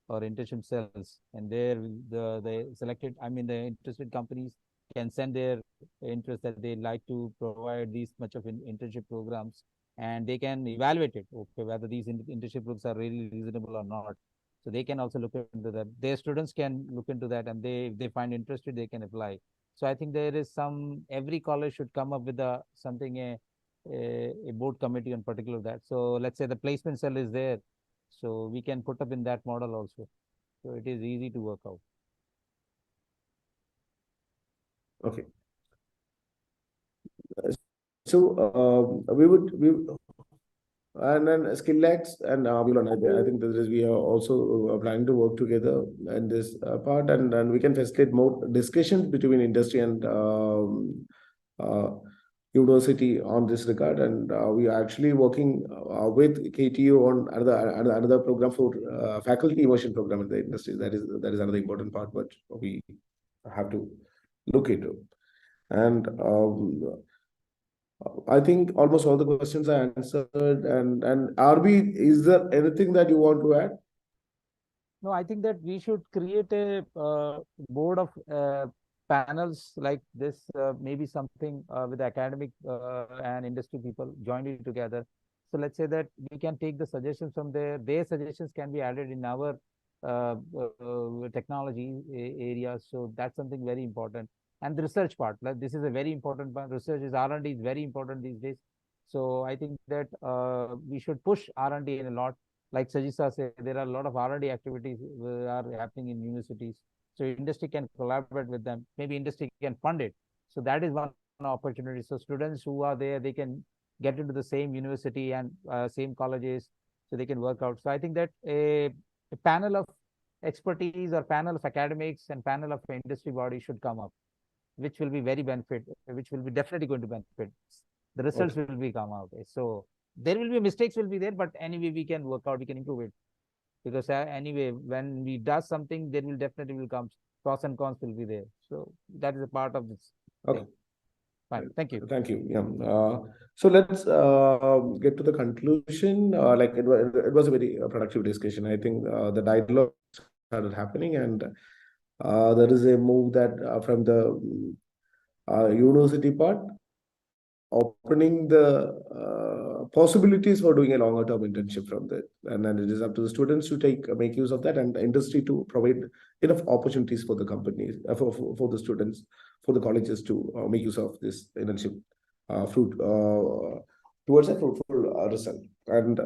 [SPEAKER 8] or internship cells, and there the selected, I mean, the interested companies can send their interest that they like to provide these much of internship programs, and they can evaluate it, okay, whether these internship programs are really reasonable or not. So they can also look into that. Their students can look into that, and if they find interested, they can apply. So I think there is every college should come up with a board committee on particular that. So let's say the placement cell is there, so we can put up in that model also. So it is easy to work out.
[SPEAKER 2] Okay. So and then SkillActz and I think we are also planning to work together in this part, and we can facilitate more discussions between industry and university on this regard. And we are actually working with KTU on another program for faculty immersion program in the industry. That is another important part, but we have to look into. And I think almost all the questions are answered. And RB, is there anything that you want to add?
[SPEAKER 8] No, I think that we should create a board of panels like this, maybe something with academic and industry people jointly together. So let's say that we can take the suggestions from there. Their suggestions can be added in our technology areas. So that's something very important. And the research part, like this is a very important part. Research is R&D is very important these days. So I think that we should push R&D in a lot. Like Sajisa said, there are a lot of R&D activities are happening in universities. So industry can collaborate with them. Maybe industry can fund it. So that is one opportunity. So students who are there, they can get into the same university and same colleges, so they can work out. So I think that a panel of expertise or panel of academics and panel of industry body should come up, which will be very which will be definitely going to benefit. The results will be come out. So there will be mistakes will be there, but anyway, we can work out, we can improve it. Because anyway, when we do something, there will definitely come pros and cons will be there. So that is a part of this thing. Fine. Thank you.
[SPEAKER 2] Thank you. Yeah. So let's get to the conclusion. Like it was a very productive discussion. I think the dialogue started happening, and there is a move that from the university part, opening the possibilities for doing a longer term internship from that, and then it is up to the students to make use of that, and the industry to provide enough opportunities for the companies, for the students, for the colleges to make use of this internship towards a fruitful result. And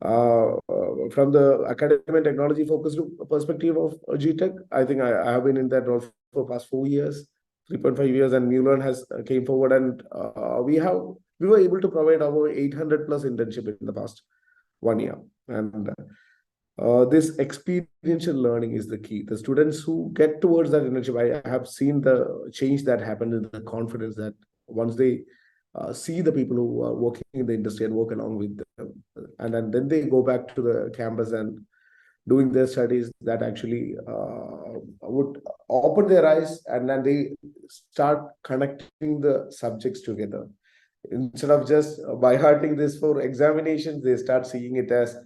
[SPEAKER 2] from the academic and technology focused perspective of GTech, I think I have been in that role for past 4 years. 3.5 years, and Mulan has came forward, and we were able to provide over 800 plus internship in the past 1 year. And this experiential learning is the key. The students who get towards that internship, I have seen the change that happened in the confidence that once they see the people who are working in the industry and work along with them, and then they go back to the campus and doing their studies, that actually would open their eyes, and then they start connecting the subjects together. Instead of just by hearting this for examinations, they start seeing it as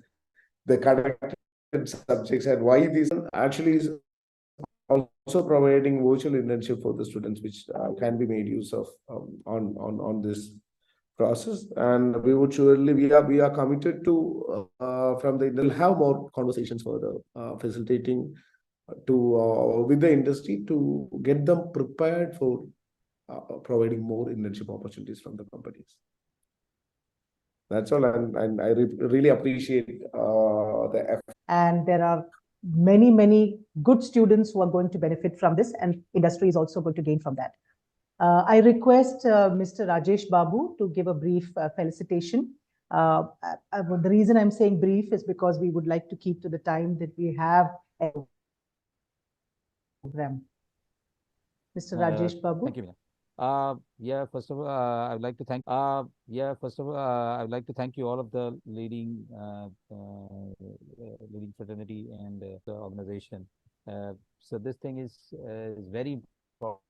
[SPEAKER 2] the connected subjects, and why this actually is also providing virtual internship for the students, which can be made use of on this process. And we would surely we are committed to from the will have more conversations further, facilitating to with the industry to get them prepared for providing more internship opportunities from the companies. That's all, and I really appreciate the effort.
[SPEAKER 1] And there are many good students who are going to benefit from this, and industry is also going to gain from that. I request Mr. Rajesh Babu to give a brief felicitation. The reason I'm saying brief is because we would like to keep to the time that we have a program. Mr. Rajesh Babu.
[SPEAKER 8] Thank you. Yeah, first of all, I would like to thank. I would like to thank you all of the leading fraternity and the organization. So this thing is very important.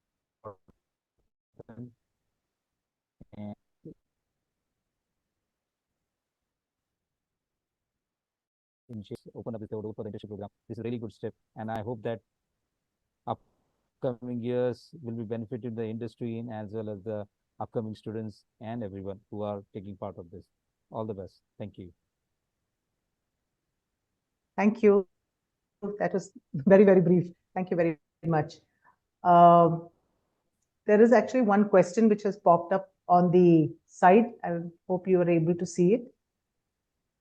[SPEAKER 8] And open up this door for the internship program. This is a really good step, and I hope that upcoming years will be benefiting the industry as well as the upcoming students and everyone who are taking part of this. All the best. Thank you.
[SPEAKER 1] Thank you. That was very, very brief. Thank you very much. There is actually one question which has popped up on the side. I hope you were able to see it.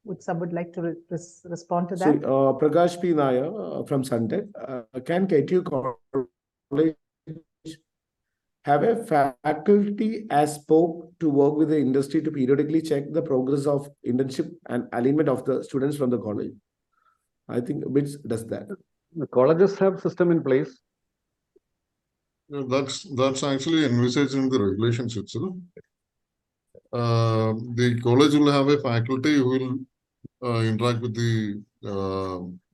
[SPEAKER 1] Would someone like to respond to that?
[SPEAKER 2] So, Prakash P. Nair from Suntech. Can KTU College have a faculty as spoke to work with the industry to periodically check the progress of internship and alignment of the students from the college? I think which does that.
[SPEAKER 9] The colleges have system in place.
[SPEAKER 5] That's actually envisaged in the regulations itself. The college will have a faculty who will interact with the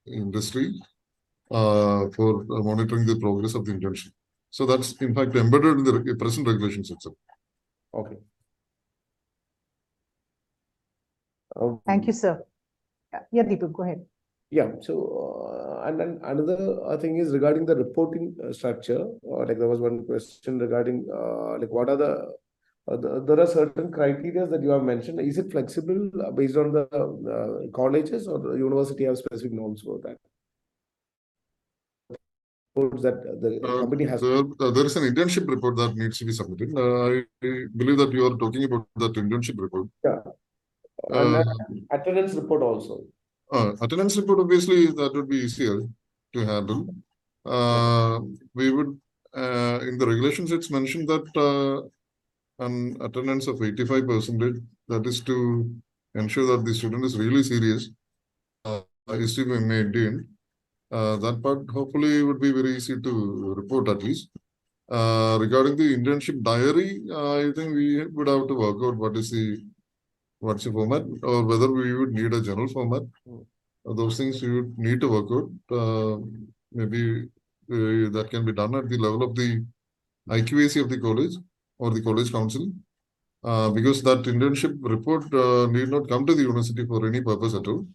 [SPEAKER 5] industry for monitoring the progress of the internship. So that's in fact embedded in the present regulations itself.
[SPEAKER 2] Okay.
[SPEAKER 1] Thank you, sir. Yeah, Deepak, go ahead.
[SPEAKER 2] Yeah. So, and then another thing is regarding the reporting structure. Like there was one question regarding like what are there are certain criteria that you have mentioned. Is it flexible based on the colleges, or the university have specific norms for that? That the company has.
[SPEAKER 5] There is an internship report that needs to be submitted. I believe that you are talking about that internship report.
[SPEAKER 2] Yeah. And then attendance report also.
[SPEAKER 5] Attendance report, obviously, that would be easier to handle. We would, in the regulations, it's mentioned that an attendance of 85%, that is to ensure that the student is really serious, is to be maintained. That part hopefully would be very easy to report at least. Regarding the internship diary, I think we would have to work out what's the format, or whether we would need a general format. Those things we would need to work out. Maybe that can be done at the level of the IQAC of the college or the college council, because that internship report need not come to the university for any purpose at all.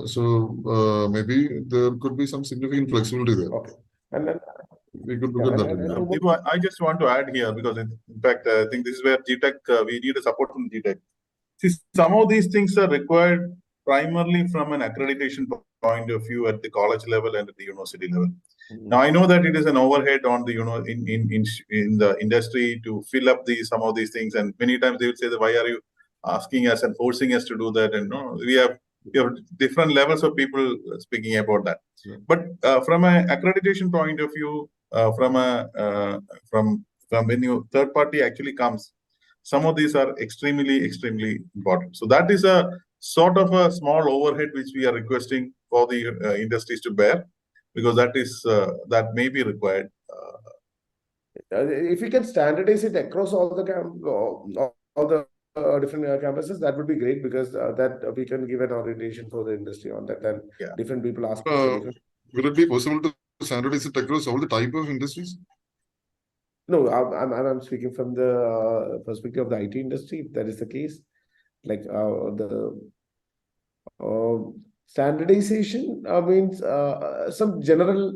[SPEAKER 5] So maybe there could be some significant flexibility there.
[SPEAKER 2] Okay. And then
[SPEAKER 5] we could look at that.
[SPEAKER 3] I just want to add here, because in fact, I think this is where GTech, we need a support from GTech. See, some of these things are required primarily from an accreditation point of view at the college level and at the university level. Now, I know that it is an overhead on the, in the industry to fill up some of these things, and many times they will say that why are you asking us and forcing us to do that? And we have different levels of people speaking about that.
[SPEAKER 5] Yeah.
[SPEAKER 3] But from an accreditation point of view, from when your third party actually comes, some of these are extremely important. So that is a sort of a small overhead which we are requesting for the industries to bear, because that may be required.
[SPEAKER 2] If we can standardize it across all the different campuses, that would be great, because that we can give an orientation for the industry on that. And different people ask.
[SPEAKER 5] Will it be possible to standardize it across all the type of industries?
[SPEAKER 2] No, I'm speaking from the perspective of the IT industry. If that is the case, like the standardization means some general.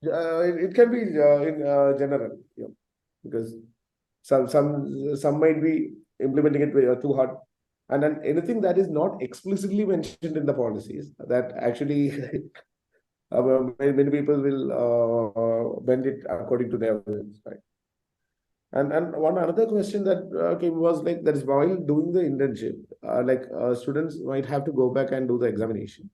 [SPEAKER 2] It can be in general, because some might be implementing it too hard, and then anything that is not explicitly mentioned in the policies, that actually many people will bend it according to their wills, right? And one another question that came was like, that is while doing the internship, students might have to go back and do the examination.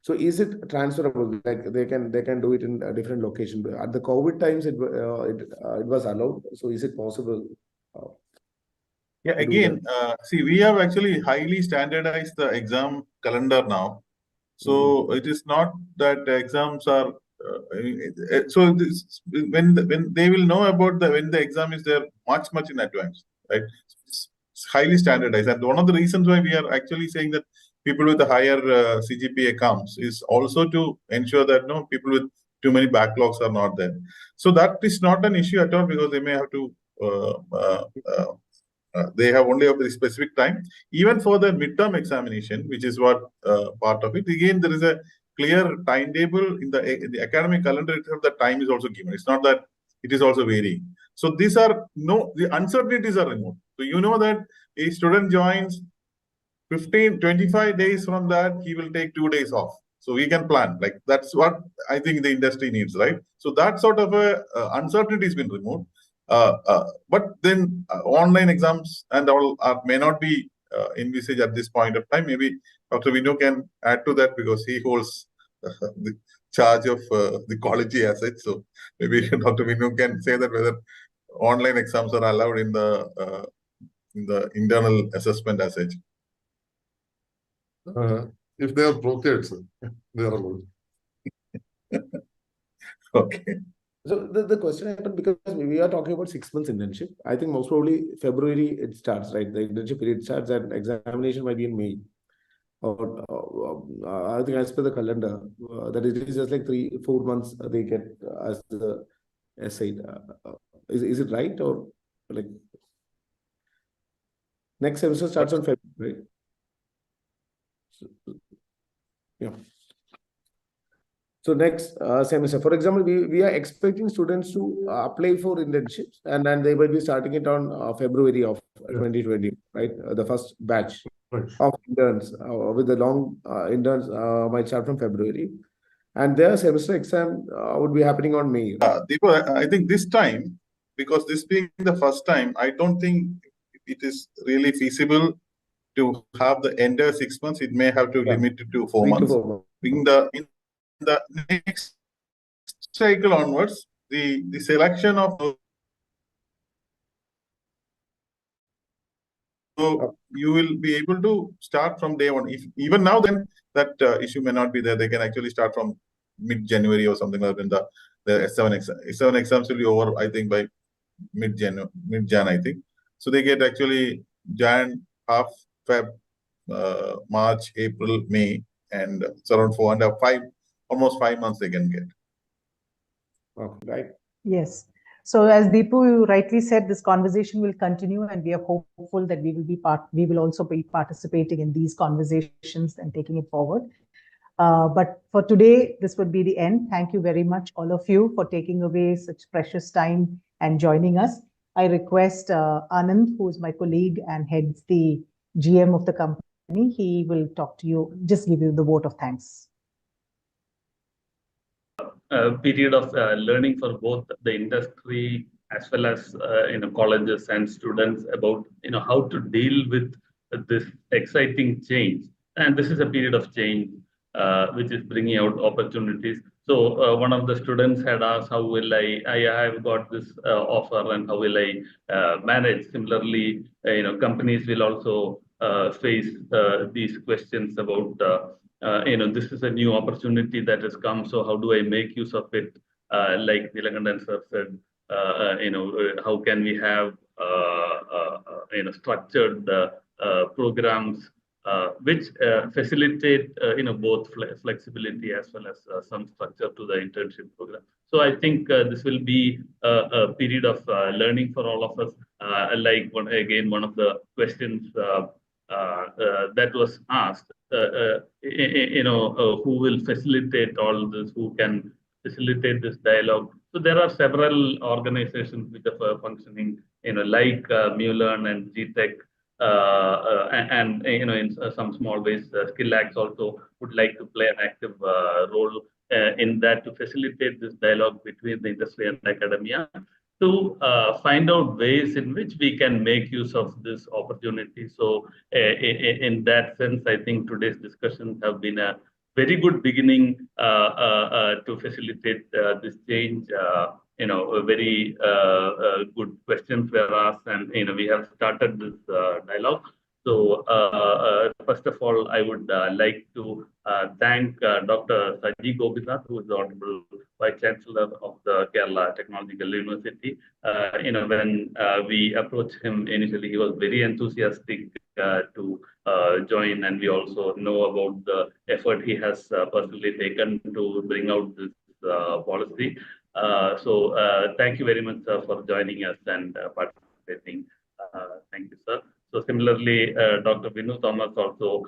[SPEAKER 2] So is it transferable? Like they can do it in a different location. At the COVID times, it was allowed. So is it possible?
[SPEAKER 3] Yeah. Again, see, we have actually highly standardized the exam calendar now. So it is not that exams are. So when they will know about when the exam is there much in advance, right? It's highly standardized, and one of the reasons why we are actually saying that people with a higher CGPA comes is also to ensure that people with too many backlogs are not there. So that is not an issue at all, because they may have to they have only a very specific time. Even for the midterm examination, which is what part of it. Again, there is a clear timetable in the academic calendar itself. The time is also given. It's not that it is also varying. So these are the uncertainties are removed. So you know that a student joins 25 days from that, he will take 2 days off. So we can plan. Like that's what I think the industry needs, right? So that sort of a uncertainty has been removed. But then online exams and all may not be envisaged at this point of time. Maybe Dr. Vinu can add to that because he holds the charge of the quality as such. So maybe Dr. Vinu can say that whether online exams are allowed in the internal assessment as such.
[SPEAKER 5] If they are procured, sir, they are allowed.
[SPEAKER 3] Okay.
[SPEAKER 2] So the question I had, because we are talking about 6 months internship, I think most probably February it starts, right? The internship period starts and examination might be in May. Or I think as per the calendar, that it is just like 3-4 months they get as the essay. Is it right, or like next semester starts on February, right? So, yeah. So next semester, for example, we are expecting students to apply for internships, and then they will be starting it on February of 2020, right? The first batch of interns with the long interns might start from February, and their semester exam would be happening on May.
[SPEAKER 3] Deepa, I think this time, because this being the first time, I don't think it is really feasible to have the entire 6 months. It may have to limit it to 4 months. In the next cycle onwards, the selection of you will be able to start from day one. If even now, then that issue may not be there. They can actually start from mid-January or something like that. The S7 exams will be over, I think, by mid-Jan, I think. So they get actually Jan, half Feb, March, April, May, and it's around 4.5, almost 5 months they can get.
[SPEAKER 2] Okay, right.
[SPEAKER 1] Yes. So as Deepu, you rightly said, this conversation will continue, and we are hopeful that we will also be participating in these conversations and taking it forward. But for today, this would be the end. Thank you very much, all of you, for taking away such precious time and joining us. I request Anand, who is my colleague and heads the GM of the company, he will talk to you, just give you the vote of thanks.
[SPEAKER 10] Period of learning for both the industry as well as colleges and students about how to deal with this exciting change. And this is a period of change which is bringing out opportunities. So one of the students had asked, how will I have got this offer and how will I manage? Similarly, companies will also face these questions about this is a new opportunity that has come. So how do I make use of it? Like Nilakandan sir said, how can we have structured programs which facilitate both flexibility as well as some structure to the internship program. So I think this will be a period of learning for all of us. Like one of the questions that was asked, who will facilitate all this, who can facilitate this dialogue. So there are several organizations which are functioning, like MuLearn and GTech, and in some small ways, SkillActz also would like to play an active role in that to facilitate this dialogue between the industry and academia, to find out ways in which we can make use of this opportunity. So in that sense, I think today's discussions have been a very good beginning to facilitate this change. Very good questions were asked, and we have started this dialogue. So first of all, I would like to thank Dr. Saji Gopinath, who is the Honorable Vice Chancellor of the Kerala Technological University. When we approached him initially, he was very enthusiastic to join, and we also know about the effort he has personally taken to bring out this policy. So thank you very much for joining us and participating. Thank you, sir. So similarly, Dr. Vinu Thomas also,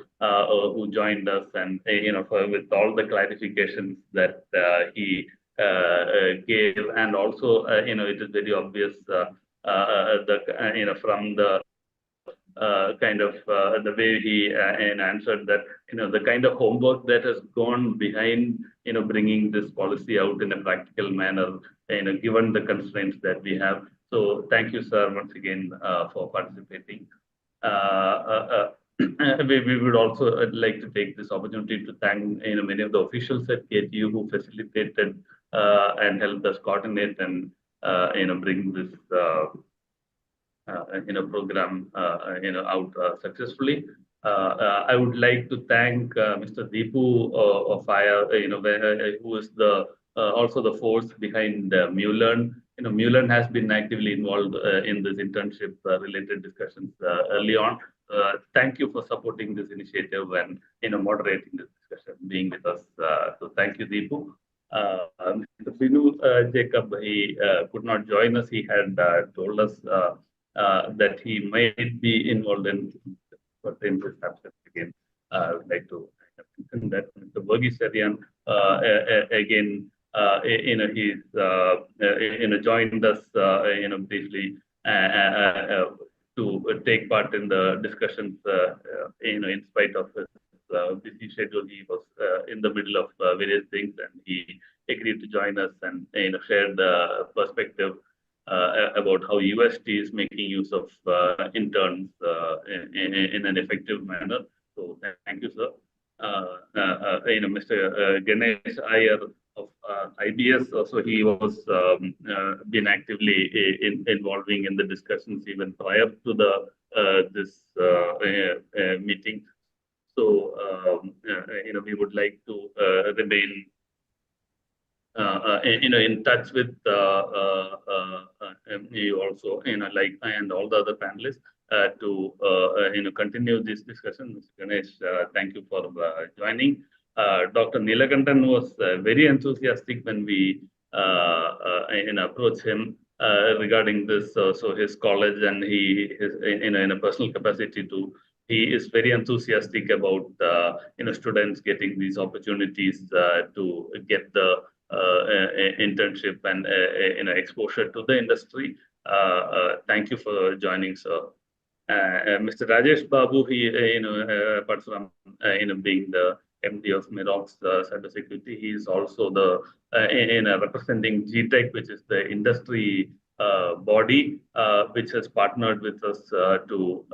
[SPEAKER 10] who joined us, and with all the clarifications that he gave, and also it is very obvious from the the way he answered that the kind of homework that has gone behind bringing this policy out in a practical manner, given the constraints that we have. So thank you, sir, once again for participating. We would also like to take this opportunity to thank many of the officials at KTU who facilitated and helped us coordinate and bring this program out successfully. I would like to thank Mr. Deepu of IR, who is also the force behind MuLearn. MuLearn has been actively involved in this internship related discussions early on. Thank you for supporting this initiative and moderating this discussion, being with us. So thank you, Deepu. Mr. Vinu Jacob, he could not join us. He had told us that he might be involved in, but in this absence again, I would like to mention that Mr. Verghese Serian again, he's joined us, briefly to take part in the discussions, in spite of his busy schedule. He was in the middle of various things, and he agreed to join us and share the perspective about how UST is making use of interns in an effective manner. So thank you, sir. Mr. Ganesh Iyer of IBS, also he was been actively involving in the discussions even prior to the this meeting. So we would like to remain in touch with you also, like, and all the other panelists to continue this discussion. Mr. Ganesh, thank you for joining. Dr. Neelakantan was very enthusiastic when we approached him regarding this. So his college, and he is in a personal capacity too. He is very enthusiastic about students getting these opportunities to get the internship and exposure to the industry. Thank you for joining, sir. Mr. Rajesh Babu, he apart from being the MD of Mirox Cybersecurity, he is also the representing GTech, which is the industry body which has partnered with us to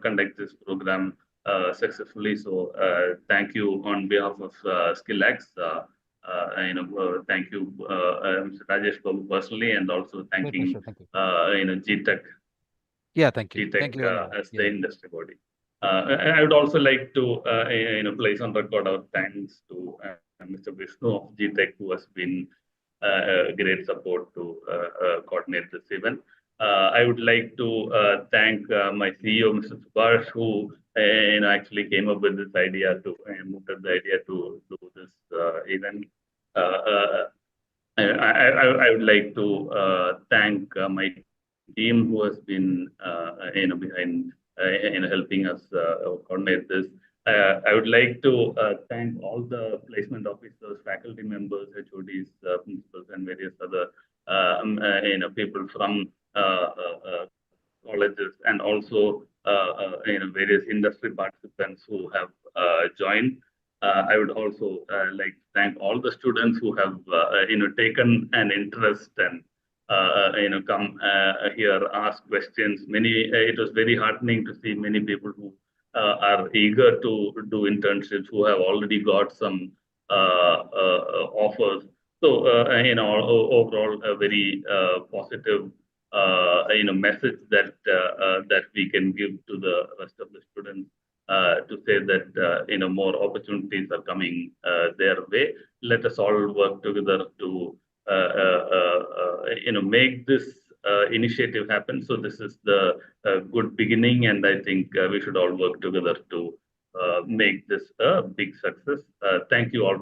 [SPEAKER 10] conduct this program successfully. So thank you on behalf of SkillActz. Thank you, Mr. Rajesh Babu personally, and also thanking GTech.
[SPEAKER 11] Yeah, thank you.
[SPEAKER 10] GTech
[SPEAKER 11] Thank you
[SPEAKER 10] as the industry body. I would also like to place on record our thanks to Mr. Vishnu of GTech, who has been great support to coordinate this event. I would like to thank my CEO, Mr. Subhash, who actually came up with this idea to moved the idea to do this event. I would like to thank my team who has been behind helping us coordinate this. I would like to thank all the placement officers, faculty members, HODs, principals, and various other people from colleges, and also various industry participants who have joined. I would also like to thank all the students who have taken an interest and come here, ask questions. It was very heartening to see many people who are eager to do internships, who have already got some offers. So overall, a very positive message that that we can give to the rest of the students to say that more opportunities are coming their way. Let us all work together to make this initiative happen. So this is the good beginning, and I think we should all work together to make this a big success. Thank you all.